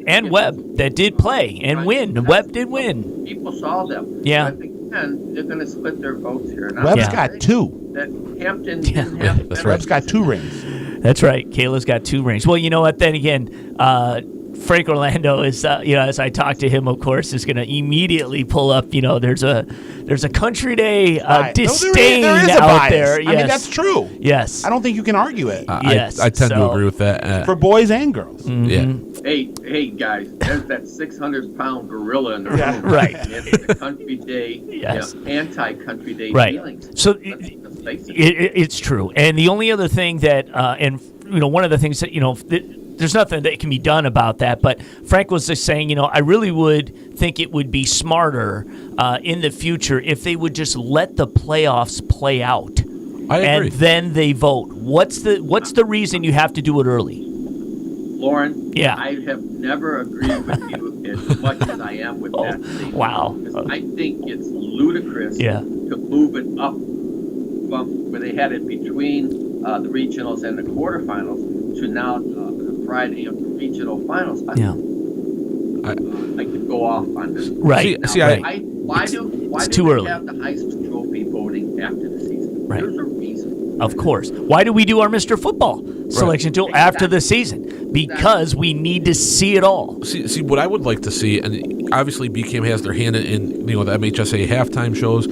and Webb that did play and win. Webb did win. People saw them. Yeah. I think they're going to split their votes here. Webb's got 2. That Hampton didn't have. That's right. Webb's got 2 rings. That's right. Kayla's got 2 rings. Well, you know what? Then again, Frank Orlando is, as I talk to him, of course, is going to immediately pull up. There's a Country Day disdain out there. Yes. I mean, that's true. Yes. I don't think you can argue it. Yes. I tend to agree with that. For boys and girls. Mm-hmm. Yeah. Hey, guys, there's that 600-pound gorilla in the room. Right. It's the Country Day, anti-Country Day feelings. So it's true. And the only other thing that, one of the things that, there's nothing that can be done about that, but Frank was just saying, I really would think it would be smarter in the future if they would just let the playoffs play out. I agree. And then they vote. What's the reason you have to do it early? Lorne, I have never agreed with you as much as I am with that statement. Wow. I think it's ludicrous to move it up from where they had it between the regionals and the quarterfinals to now the Friday of the regional finals. I could go off on this. Right. Why do we have the Heisman Trophy voting after the season? Right. There's a reason. Of course. Why do we do our Mr. Football selection until after the season? Because we need to see it all. See, what I would like to see, and obviously BCAM has their hand in the MHSA halftime shows,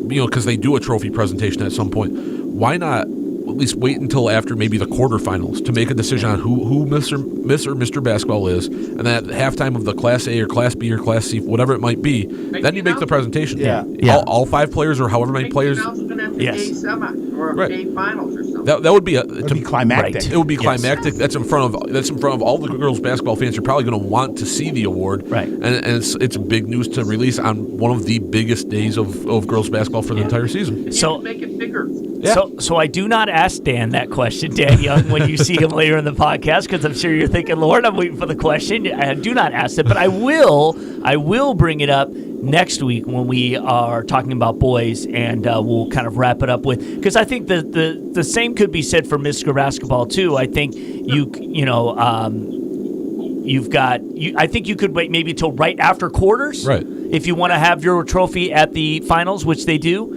because they do a trophy presentation at some point. Why not at least wait until after maybe the quarterfinals to make a decision on who Miss or Mr. Basketball is, and then at halftime of the Class A or Class B or Class C, whatever it might be, then you make the presentation. All 5 players or however many players. A semi or A finals or something. That would be climactic. Right. It would be climactic. That's in front of all the girls basketball fans. You're probably going to want to see the award. Right. And it's big news to release on one of the biggest days of girls basketball for the entire season. So make it bigger. Yeah. So I do not ask Dan that question, Dan Young, when you see him later in the podcast, because I'm sure you're thinking, Lord, I'm waiting for the question. I do not ask it, but I will bring it up next week when we are talking about boys, and we'll kind of wrap it up with, because I think the same could be said for Mr. Basketball too. I think I think you could wait maybe till right after quarters. Right. If you want to have your trophy at the finals, which they do,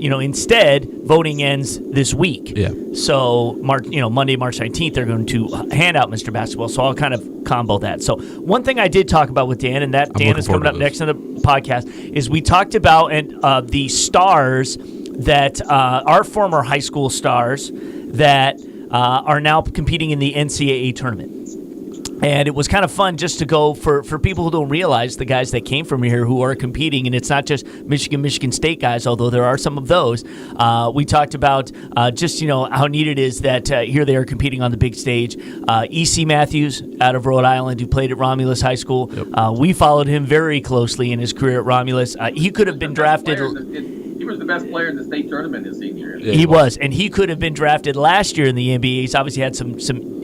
instead voting ends this week. Yeah. So Monday, March 19th, they're going to hand out Mr. Basketball. So I'll kind of combo that. So one thing I did talk about with Dan, and that Dan is coming up next in the podcast, is we talked about the stars that our former high school stars that are now competing in the NCAA tournament. And it was kind of fun just to go for people who don't realize the guys that came from here who are competing, and it's not just Michigan State guys, although there are some of those. We talked about just, how neat it is that here they are competing on the big stage. E.C. Matthews out of Rhode Island, who played at Romulus High School. Yep. We followed him very closely in his career at Romulus. He could have been drafted. He was the best player in the state tournament his senior year. Yeah, he was, and he could have been drafted last year in the NBA. He's obviously had some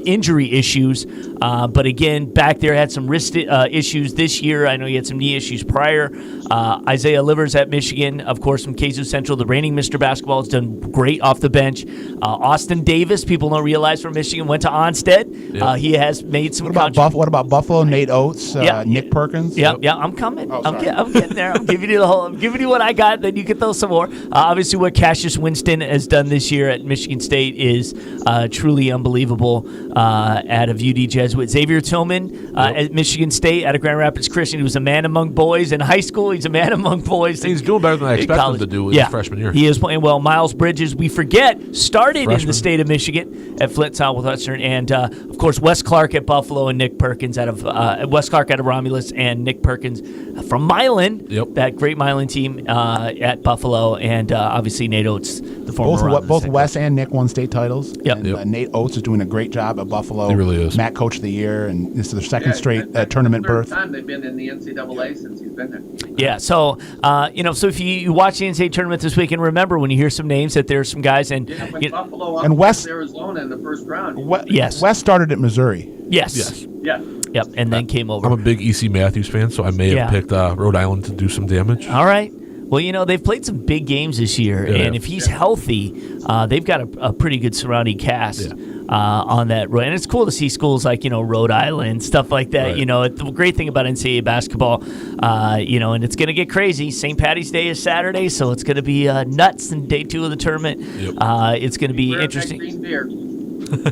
injury issues, but again, back there had some wrist issues this year. I know he had some knee issues prior. Isaiah Livers at Michigan, of course, from KZoo Central, the reigning Mr. Basketball, has done great off the bench. Austin Davis, people don't realize from Michigan, went to Onstead. Yep. He has made some. What about Buffalo? Nate Oates, Nick Perkins. Yeah, I'm coming. I'm getting there. I'm giving you the whole. I'm giving you what I got. Then you can throw some more. Obviously, what Cassius Winston has done this year at Michigan State is truly unbelievable. Out of UD Jesuit, Xavier Tillman at Michigan State, out of Grand Rapids Christian. He was a man among boys in high school. He's a man among boys. He's doing better than I expected him to do in his freshman year. He is playing well. Miles Bridges, we forget, started in the state of Michigan at Flint Southwestern, and of course Wes Clark at Buffalo and Nick Perkins out of Wes Clark out of Romulus and Nick Perkins from Milan. Yep. That great Milan team at Buffalo, and obviously Nate Oates, the former both Wes and Nick won state titles. Yep. And Nate Oates is doing a great job at Buffalo. He really is. Matt Coach of the Year, and this is their second straight tournament berth. Time they've been in the NCAA since he's been there. Yeah, so so if you watch the NCAA tournament this week, and remember when you hear some names that there's some guys and Buffalo and West Arizona in the first round. Yes, West started at Missouri. Yes. Yeah. Yep, and then came over. I'm a big E.C. Matthews fan, so I may have picked Rhode Island to do some damage. All right. Well, they've played some big games this year, and if he's healthy, they've got a pretty good surrounding cast on that road. And it's cool to see schools like, Rhode Island, stuff like that. Right. The great thing about NCAA basketball, and it's going to get crazy. St. Patty's Day is Saturday, so it's going to be nuts in day 2 of the tournament. Yep. It's going to be interesting.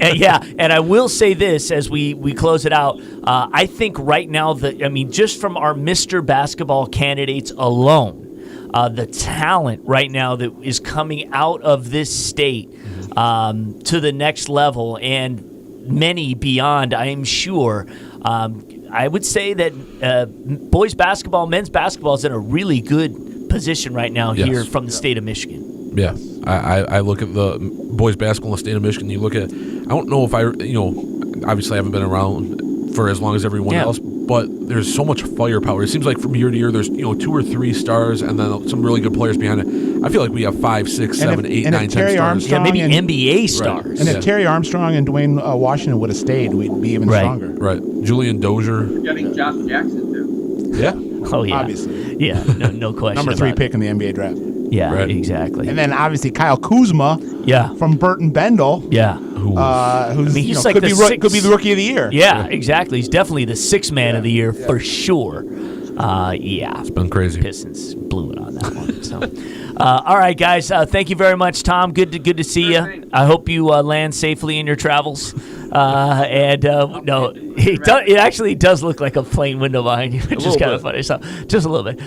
And I will say this as we close it out. I think right now, just from our Mr. Basketball candidates alone, the talent right now that is coming out of this state to the next level, and many beyond, I am sure. I would say that boys basketball, men's basketball is in a really good position right now here from the state of Michigan. Yeah, I look at the boys basketball in the state of Michigan. You look at, I don't know if obviously I haven't been around for as long as everyone else, but there's so much firepower. It seems like from year to year, there's 2 or 3 stars, and then some really good players behind it. I feel like we have 5, 6, 7, 8, 9, 10 stars. Yeah, maybe NBA stars. Right. And if Terry Armstrong and Dwayne Washington would have stayed, we'd be even stronger. Right. Julian Dozier. Getting Josh Jackson too. Yeah. Oh yeah. Obviously. Yeah. No question. Number 3 pick in the NBA draft. Yeah. Right. Exactly. And then obviously Kyle Kuzma. Yeah. From Burton Bendel. Yeah. Who's he's like could be the rookie of the year. Yeah, exactly. He's definitely the 6th man of the year for sure. It's been crazy. Pistons blew it on that one. So, all right, guys. Thank you very much, Tom. Good to see you. I hope you land safely in your travels. It actually does look like a plane window behind you, which is kind of funny. So, just a little bit.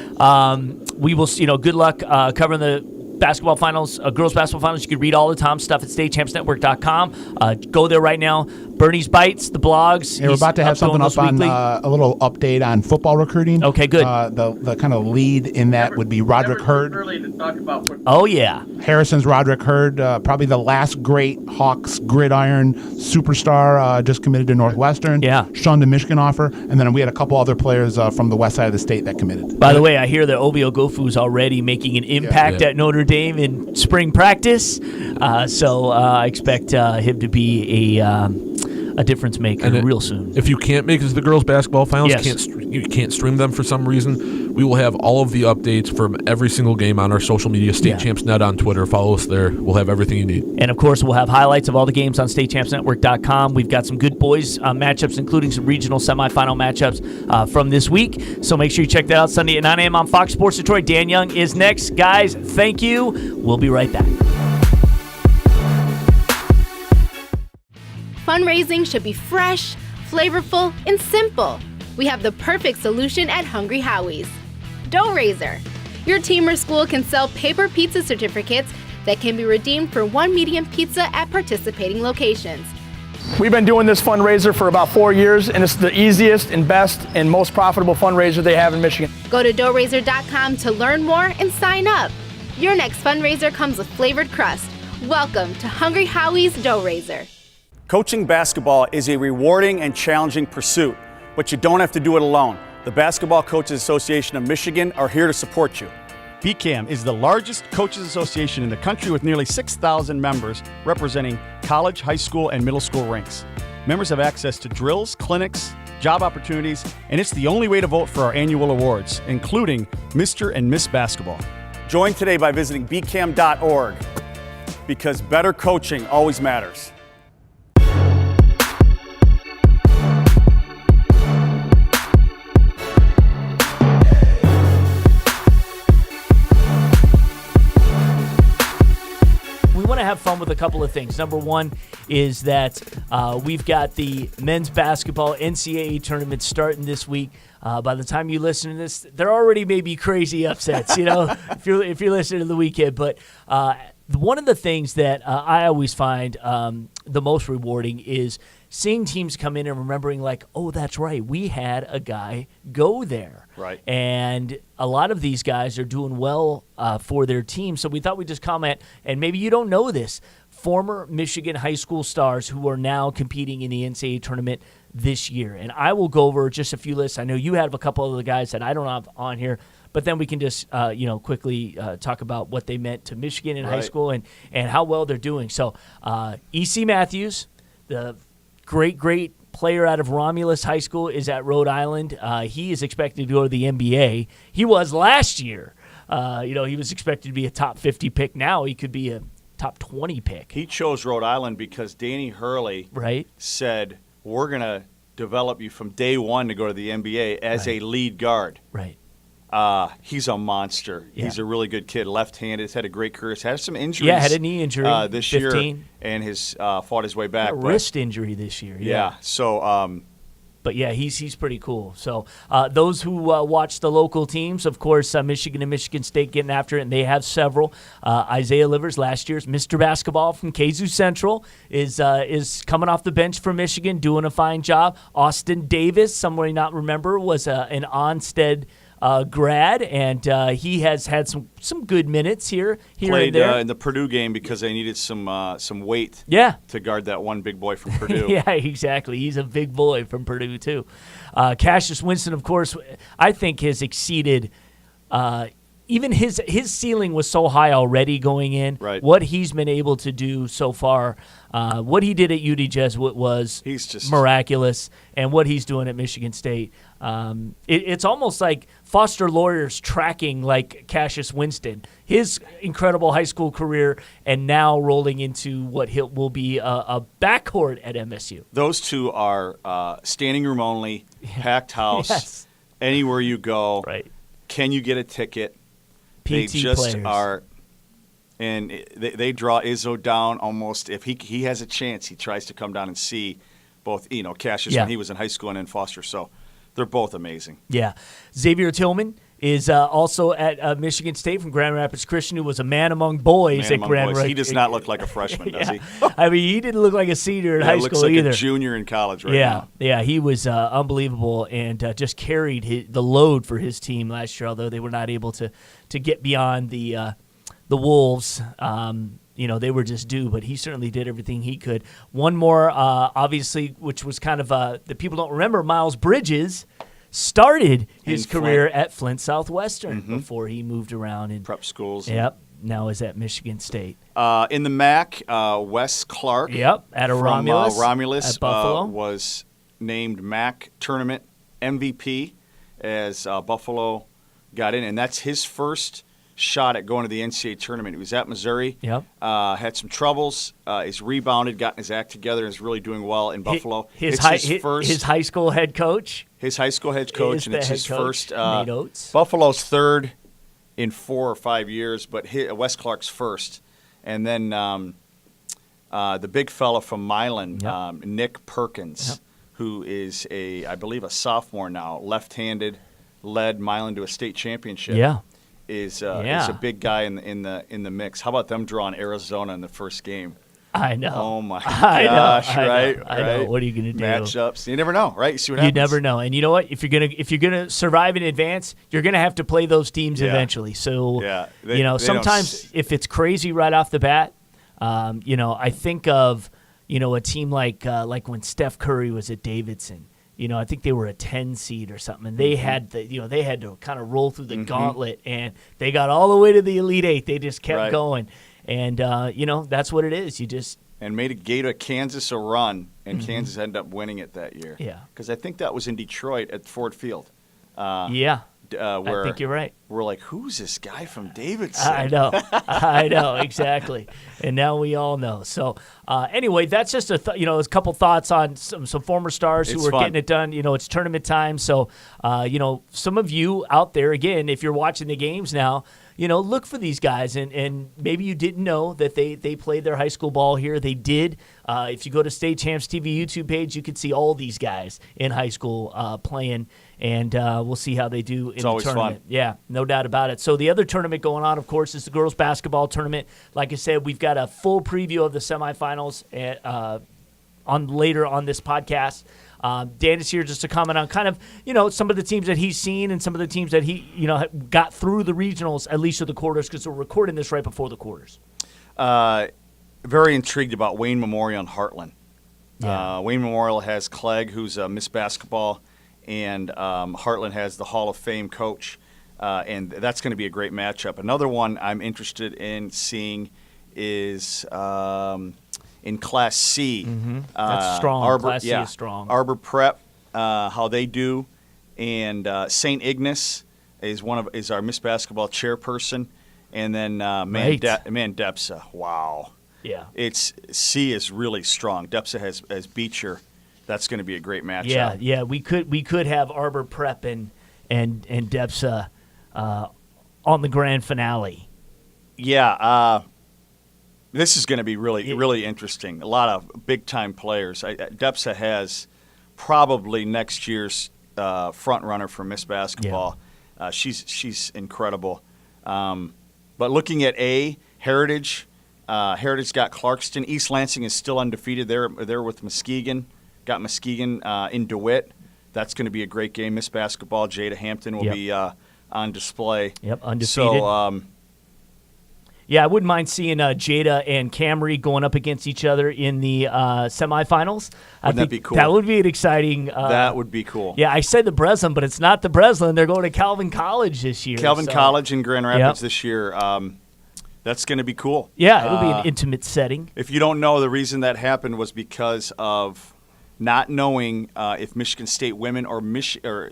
We will, good luck covering the basketball finals, girls basketball finals. You can read all the Tom stuff at statechampsnetwork.com. Go there right now. Bernie's Bites, the blogs. Yeah, we're about to have something up on a little update on football recruiting. Okay, good. The kind of lead in that would be Roderick Hurd. Early to talk about football. Oh yeah, Harrison's Roderick Hurd, probably the last great Hawks gridiron superstar, just committed to Northwestern. Yeah, shunned the Michigan offer, and then we had a couple other players from the west side of the state that committed. By the way, I hear that Obi Ogofu's already making an impact at Notre Dame in spring practice, so I expect him to be a difference maker real soon. If you can't make it to the girls' basketball finals, you can't stream them for some reason, we will have all of the updates from every single game on our social media, StateChampsNet on Twitter. Follow us there. We'll have everything you need. And, of course, we'll have highlights of all the games on StateChampsNetwork.com. We've got some good boys matchups, including some regional semifinal matchups from this week. So make sure you check that out Sunday at 9 a.m. on Fox Sports Detroit. Dan Young is next. Guys, thank you. We'll be right back. Fundraising should be fresh, flavorful, and simple. We have the perfect solution at Hungry Howie's. Dough-Raiser. Your team or school can sell paper pizza certificates that can be redeemed for one medium pizza at participating locations. We've been doing this fundraiser for about 4 years, and it's the easiest and best and most profitable fundraiser they have in Michigan. Go to doughraiser.com to learn more and sign up. Your next fundraiser comes with flavored crust. Welcome to Hungry Howie's Dough Raiser. Coaching basketball is a rewarding and challenging pursuit, but you don't have to do it alone. The Basketball Coaches Association of Michigan are here to support you. BCAM is the largest coaches association in the country with nearly 6,000 members representing college, high school, and middle school ranks. Members have access to drills, clinics, job opportunities, and it's the only way to vote for our annual awards, including Mr. and Miss Basketball. Join today by visiting bcam.org, because better coaching always matters. Have fun with a couple of things. Number one is that we've got the men's basketball NCAA tournament starting this week. By the time you listen to this, there already may be crazy upsets, if you're listening to the weekend. But one of the things that I always find the most rewarding is seeing teams come in and remembering, like, oh, that's right, we had a guy go there. Right. And a lot of these guys are doing well for their team. So we thought we'd just comment, and maybe you don't know this, former Michigan high school stars who are now competing in the NCAA tournament this year. And I will go over just a few lists. I know you have a couple of the guys that I don't have on here, but then we can just quickly talk about what they meant to Michigan in high school and how well they're doing. So E.C. Matthews, the great player out of Romulus High School, is at Rhode Island. He is expected to go to the NBA. He was last year. He was expected to be a top 50 pick. Now he could be a top 20 pick. He chose Rhode Island because Danny Hurley said, we're going to develop you from day one to go to the NBA as a lead guard. Right. He's a monster. Yeah. He's a really good kid. Left-handed. He's had a great career. He's had some injuries. Yeah, had a knee injury this 15. year, and has fought his way back. A wrist injury this year. Yeah. So, but yeah, he's pretty cool. So those who watch the local teams, of course, Michigan and Michigan State getting after it, and they have several. Isaiah Livers, last year's Mr. Basketball from KZoo Central, is coming off the bench for Michigan, doing a fine job. Austin Davis, some may not remember, was an Onsted grad, and he has had some good minutes here played and there. In the Purdue game because they needed some weight to guard that one big boy from Purdue. Yeah, exactly. He's a big boy from Purdue, too. Cassius Winston, of course, I think has exceeded even his ceiling was so high already going in. Right. What he's been able to do so far, what he did at UD Jesuit was miraculous, and what he's doing at Michigan State, it's almost like Foster Lawyer's tracking like Cassius Winston, his incredible high school career, and now rolling into what will be a backcourt at MSU. Those two are standing room only, packed house, anywhere you go. Right. Can you get a ticket? PT they just players. Are, and they draw Izzo down almost. If he has a chance, he tries to come down and see both, Cassius when he was in high school and in Foster. So they're both amazing. Yeah. Xavier Tillman is also at Michigan State from Grand Rapids Christian, who was a man among boys at Grand Rapids. He does not look like a freshman, does he? I mean, he didn't look like a senior in high school either. He looks like a junior in college right now. Yeah, he was unbelievable and just carried the load for his team last year, although they were not able to get beyond the Wolves. They were just due, but he certainly did everything he could. One more, obviously, which was kind of that people don't remember, Miles Bridges started his career at Flint Southwestern before he moved around in prep schools. Yep. Now is at Michigan State. In the MAC, Wes Clark. Yep. At a Romulus. Romulus at Buffalo. Was named MAC tournament MVP as Buffalo got in, and that's his first shot at going to the NCAA tournament. He was at Missouri. Yep. Had some troubles. He's rebounded, gotten his act together, and is really doing well in Buffalo. His high school head coach. His high school head coach, and it's his first. Nate Oates. Buffalo's third in 4 or 5 years, but Wes Clark's first. And then the big fella from Milan, Nick Perkins, who is I believe a sophomore now, left-handed, led Milan to a state championship. Yeah. Is a big guy in the mix. How about them drawing Arizona in the first game? I know. Oh my gosh! Right. I know. What are you going to do? Matchups. You never know, right? You see what You happens. never know. And you know what? If you're gonna survive in advance, you're gonna have to play those teams eventually. So sometimes if it's crazy right off the bat, I think of a team like when Steph Curry was at Davidson. I think they were a 10 seed or something, and they had to kind of roll through the gauntlet, and they got all the way to the Elite Eight. They just kept going, and that's what it is. You just gave Kansas a run, and Kansas ended up winning it that year. Yeah, because I think that was in Detroit at Ford Field. Where I think you're right. We're like, who's this guy from Davidson? I know, exactly. And now we all know. So anyway, that's just a couple thoughts on some former stars who are getting it done. It's tournament time. So, some of you out there, again, if you're watching the games now, look for these guys. And maybe you didn't know that they played their high school ball here. They did. If you go to State Champs TV YouTube page, you can see all these guys in high school playing. And we'll see how they do in the tournament. Fun. Yeah, no doubt about it. So the other tournament going on, of course, is the girls basketball tournament. Like I said, we've got a full preview of the semifinals later on this podcast. Dan is here just to comment on kind of, some of the teams that he's seen and some of the teams that he, got through the regionals, at least to the quarters, because we're recording this right before the quarters. Very intrigued about Wayne Memorial and Heartland. Yeah. Wayne Memorial has Clegg, who's Miss Basketball, and Heartland has the Hall of Fame coach, and that's going to be a great matchup. Another one I'm interested in seeing is in Class C. That's strong. Class C is strong. Arbor Prep, how they do, and St. Ignace is our Miss Basketball chairperson, and then DEPSA. Wow. Yeah. C is really strong. DEPSA has Beecher. That's going to be a great matchup. Yeah. We could have Arbor Prep and DEPSA on the grand finale. Yeah. This is going to be really interesting. A lot of big time players. DEPSA has probably next year's front runner for Miss Basketball. Yeah. She's incredible. But looking at Heritage. Heritage got Clarkston. East Lansing is still undefeated. They're with Muskegon. Got Muskegon in DeWitt. That's going to be a great game. Miss Basketball, Jaida Hampton will be on display. Yep, undefeated. So, I wouldn't mind seeing Jaida and Camry going up against each other in the semifinals. Wouldn't that be cool? That would be an exciting. That would be cool. Yeah, I said the Breslin, but it's not the Breslin. They're going to Calvin College this year. Calvin College in Grand Rapids this year. That's going to be cool. Yeah, it'll be an intimate setting. If you don't know, the reason that happened was because of not knowing if Michigan State women or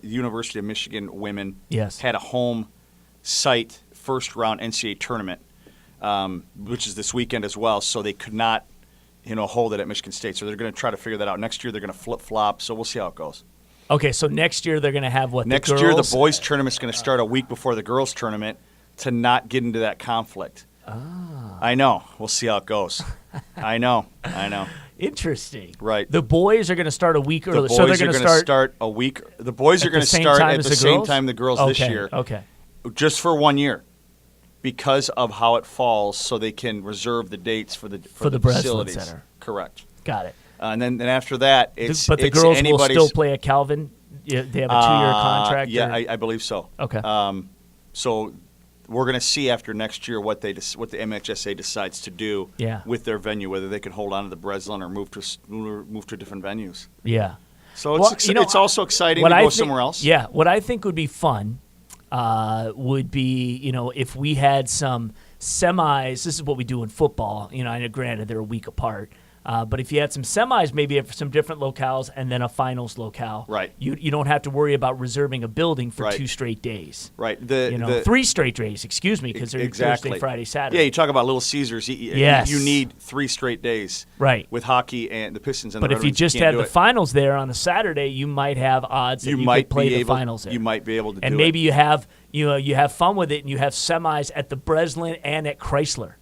University of Michigan women had a home site first-round NCAA tournament, which is this weekend as well, so they could not hold it at Michigan State. So they're going to try to figure that out. Next year they're going to flip-flop, so we'll see how it goes. Okay, so next year they're going to have what? Next year the boys' tournament is going to start a week before the girls' tournament to not get into that conflict. Ah. I know. We'll see how it goes. I know. Interesting. Right. The boys are going to start a week early. So they're going to start a week. The boys are going to start at the same time the girls this year. Okay. Just for 1 year, because of how it falls, so they can reserve the dates for the facilities. Center. Correct. Got it. And then after that, but the girls will still play at Calvin. They have a 2-year contract. Yeah, I believe so. Okay. So we're going to see after next year what the MHSA decides to do with their venue, whether they can hold on to the Breslin or move to different venues. Yeah. So it's also exciting to go somewhere else. Yeah. What I think would be fun would be, if we had some semis. This is what we do in football. I know, granted, they're a week apart. But if you had some semis, maybe for some different locales, and then a finals locale, right? You don't have to worry about reserving a building for 2 straight days, right? 3 straight days, excuse me, because they're Thursday, Friday, Saturday. Yeah, you talk about Little Caesars. You need 3 straight days, right? With hockey and the Pistons. And but if you just had the finals there on a Saturday, you might have odds that you could play the finals there. You might be able to, and maybe you have you have fun with it, and you have semis at the Breslin and at Chrysler.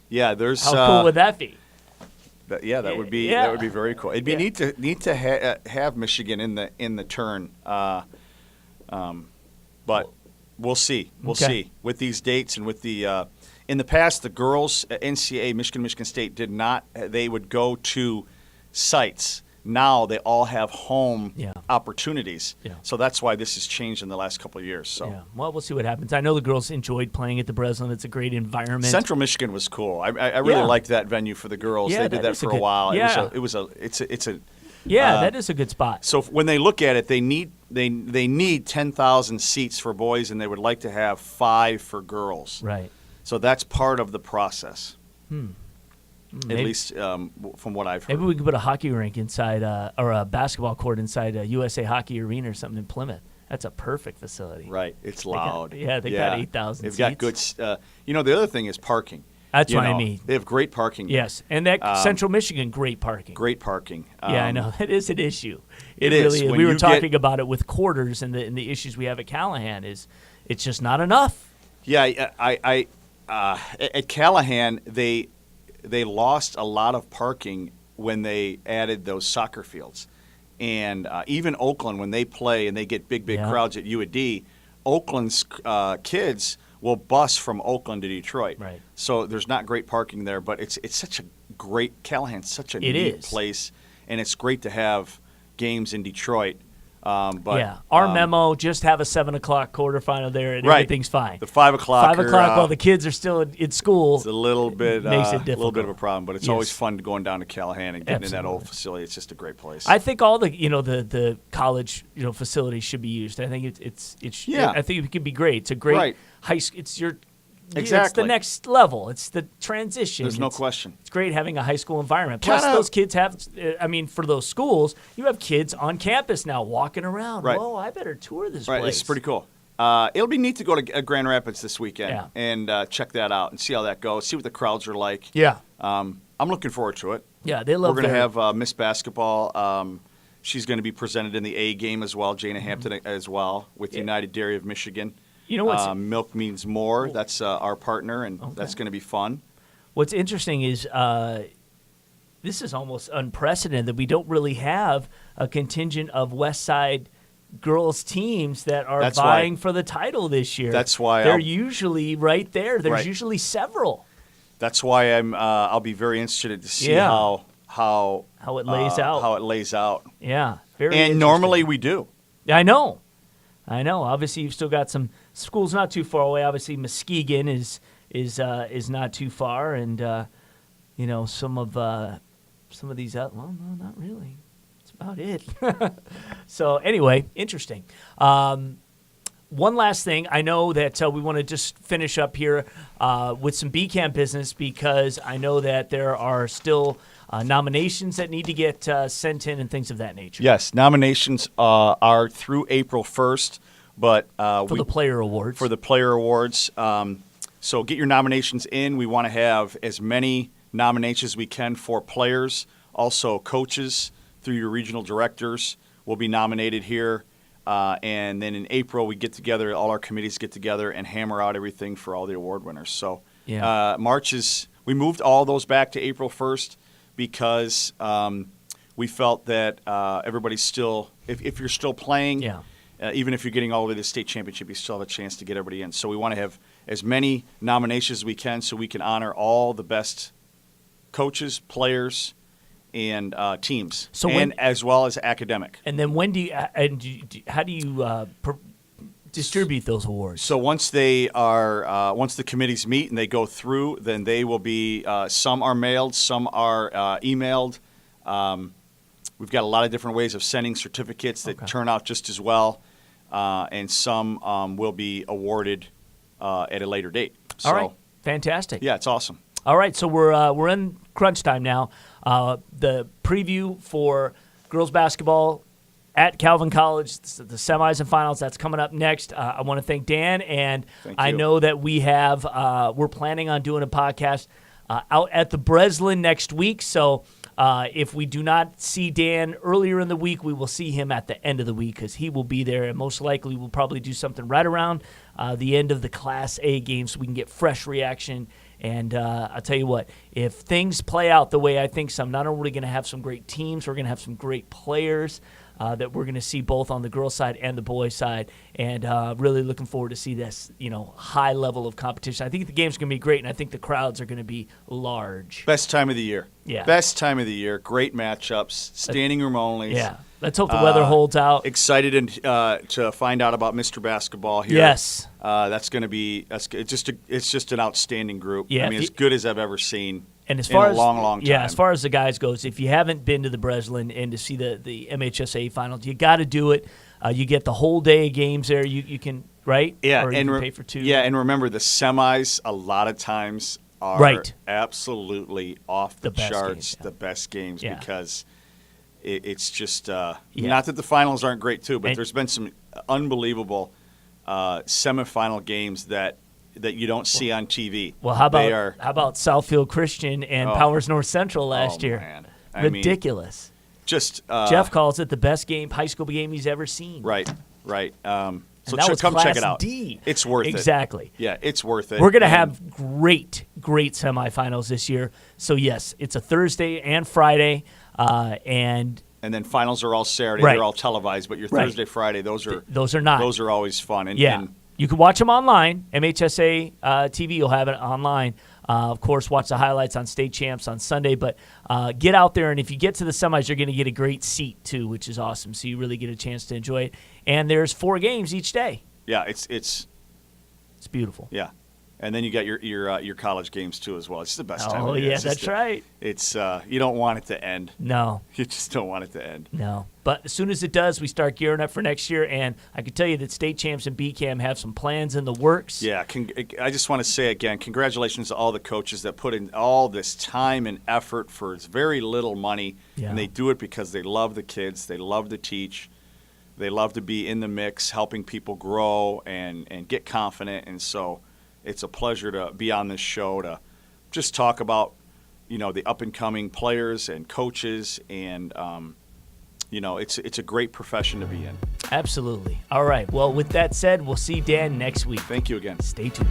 Yeah, there's how cool would that be? That would be very cool. It'd be neat to have Michigan in the turn, but we'll see. We'll see with these dates and with the in the past, the girls at NCAA, Michigan State did not. They would go to sites. Now they all have home opportunities. Yeah. So that's why this has changed in the last couple of years. So. Yeah. Well, we'll see what happens. I know the girls enjoyed playing at the Breslin. It's a great environment. Central Michigan was cool. I really liked that venue for the girls. Yeah, they did that for a while. Yeah. It's a that is a good spot. So when they look at it, they need 10,000 seats for boys, and they would like to have 5 for girls. Right. So that's part of the process. Maybe, at least from what I've heard. Maybe we could put a hockey rink inside, or a basketball court inside a USA Hockey Arena or something in Plymouth. That's a perfect facility. Right. It's loud. They got 8,000 seats. They've got good. The other thing is parking. That's what I mean. They have great parking. Yes, and that Central Michigan, great parking. Great parking. Yeah, I know. It is an issue. It is. Really, we were talking about it with quarters and the issues we have at Callahan. It's just not enough. Yeah, I at Callahan, they lost a lot of parking when they added those soccer fields. And even Oakland, when they play and they get big crowds at UAD, Oakland's kids will bus from Oakland to Detroit. Right. So there's not great parking there, but it's such a great – Callahan's such a neat place, and it's great to have games in Detroit. Our memo, just have a 7 o'clock quarterfinal there and everything's fine. The 5 o'clock. 5 o'clock while the kids are still in school. It's a little bit makes it difficult. A little bit of a problem, but it's always fun going down to Callahan and getting in that old facility. It's just a great place. I think all the the college facilities should be used. I think I think it could be great. It's a great high school. It's your It's the next level. It's the transition. There's no question. It's great having a high school environment. Plus, those kids have, for those schools, you have kids on campus now walking around. Right. Whoa, I better tour this place. It's pretty cool. It'll be neat to go to Grand Rapids this weekend and check that out and see how that goes, see what the crowds are like. Yeah. I'm looking forward to it. Yeah, they love We're going to have Miss Basketball. She's going to be presented in the A game as well, Jana Hampton as well, with United Dairy of Michigan. You know what's Milk Means More. That's our partner, and that's going to be fun. What's interesting is this is almost unprecedented that we don't really have a contingent of West Side girls teams that are vying for the title this year. That's why they're usually right there. There's usually several. That's why I'll be very interested to see how it lays out. How it lays out. Yeah, very. And normally we do. I know. Obviously, you've still got some schools not too far away. Obviously, Muskegon is not too far, and some of these. Well, no, not really. That's about it. So anyway, interesting. One last thing. I know that we want to just finish up here with some BCAM business because I know that there are still nominations that need to get sent in and things of that nature. Yes, nominations are through April 1st, but for the player awards. For the player awards. So get your nominations in. We want to have as many nominations as we can for players. Also, coaches through your regional directors will be nominated here. And then in April, we get together, all our committees get together and hammer out everything for all the award winners. So March we moved all those back to April 1st because we felt that everybody's still, if you're still playing, even if you're getting all the way to the state championship, you still have a chance to get everybody in. So we want to have as many nominations as we can so we can honor all the best coaches, players, and teams, as well as academic. And then how do you distribute those awards? So once they are, once the committees meet and they go through, then they will be. Some are mailed, some are emailed. We've got a lot of different ways of sending certificates that turn out just as well, and some will be awarded at a later date. So, all right, fantastic. Yeah, it's awesome. All right, so we're in crunch time now. The preview for girls basketball at Calvin College, the semis and finals, that's coming up next. I want to thank Dan, and I know that we're planning on doing a podcast out at the Breslin next week. So if we do not see Dan earlier in the week, we will see him at the end of the week because he will be there, and most likely we'll probably do something right around the end of the Class A game so we can get fresh reaction. And I'll tell you what, if things play out the way I think so, I'm not only going to have some great teams, we're going to have some great players. that we're going to see both on the girls' side and the boys' side, and really looking forward to see this, high level of competition. I think the game's going to be great, and I think the crowds are going to be large. Best time of the year. Yeah. Best time of the year. Great matchups. Standing room only. Yeah. Let's hope the weather holds out. Excited to find out about Mr. Basketball here. Yes. That's going to be it's just an outstanding group. Yeah, I mean, as good as I've ever seen. And as far in a long, long time. Yeah, as far as the guys goes, if you haven't been to the Breslin and to see the MHSA finals, you got to do it. You get the whole day of games there. You can, right? Yeah, or you and can pay for two. Yeah, and remember the semis a lot of times are absolutely off the charts, the best games because it's just not that the finals aren't great too, but there's been some unbelievable semifinal games that you don't see on TV. Well, how about Southfield Christian and Powers North Central last year? Man. Ridiculous. Jeff calls it the best high school game he's ever seen. Right. So come check it out. D. It's worth it. Exactly. Yeah, it's worth it. We're going to have great semifinals this year. So, yes, it's a Thursday and Friday, and then finals are all Saturday. Right. They're all televised, but your Thursday, Friday, those are not. Those are always fun. And you can watch them online. MHSA TV will have it online. Of course, watch the highlights on State Champs on Sunday. But get out there, and if you get to the semis, you're going to get a great seat, too, which is awesome. So you really get a chance to enjoy it. And there's 4 games each day. Yeah, it's beautiful. Yeah. And then you got your college games, too, as well. It's the best time. Oh, yeah, that's right. It's you don't want it to end. No. You just don't want it to end. No. But as soon as it does, we start gearing up for next year. And I can tell you that State Champs and BCAM have some plans in the works. Yeah. I just want to say again, congratulations to all the coaches that put in all this time and effort for very little money. Yeah. And they do it because they love the kids. They love to teach. They love to be in the mix, helping people grow and get confident. And so it's a pleasure to be on this show to just talk about, the up-and-coming players and coaches, and, it's a great profession to be in. Absolutely. All right. Well, with that said, we'll see Dan next week. Thank you again. Stay tuned.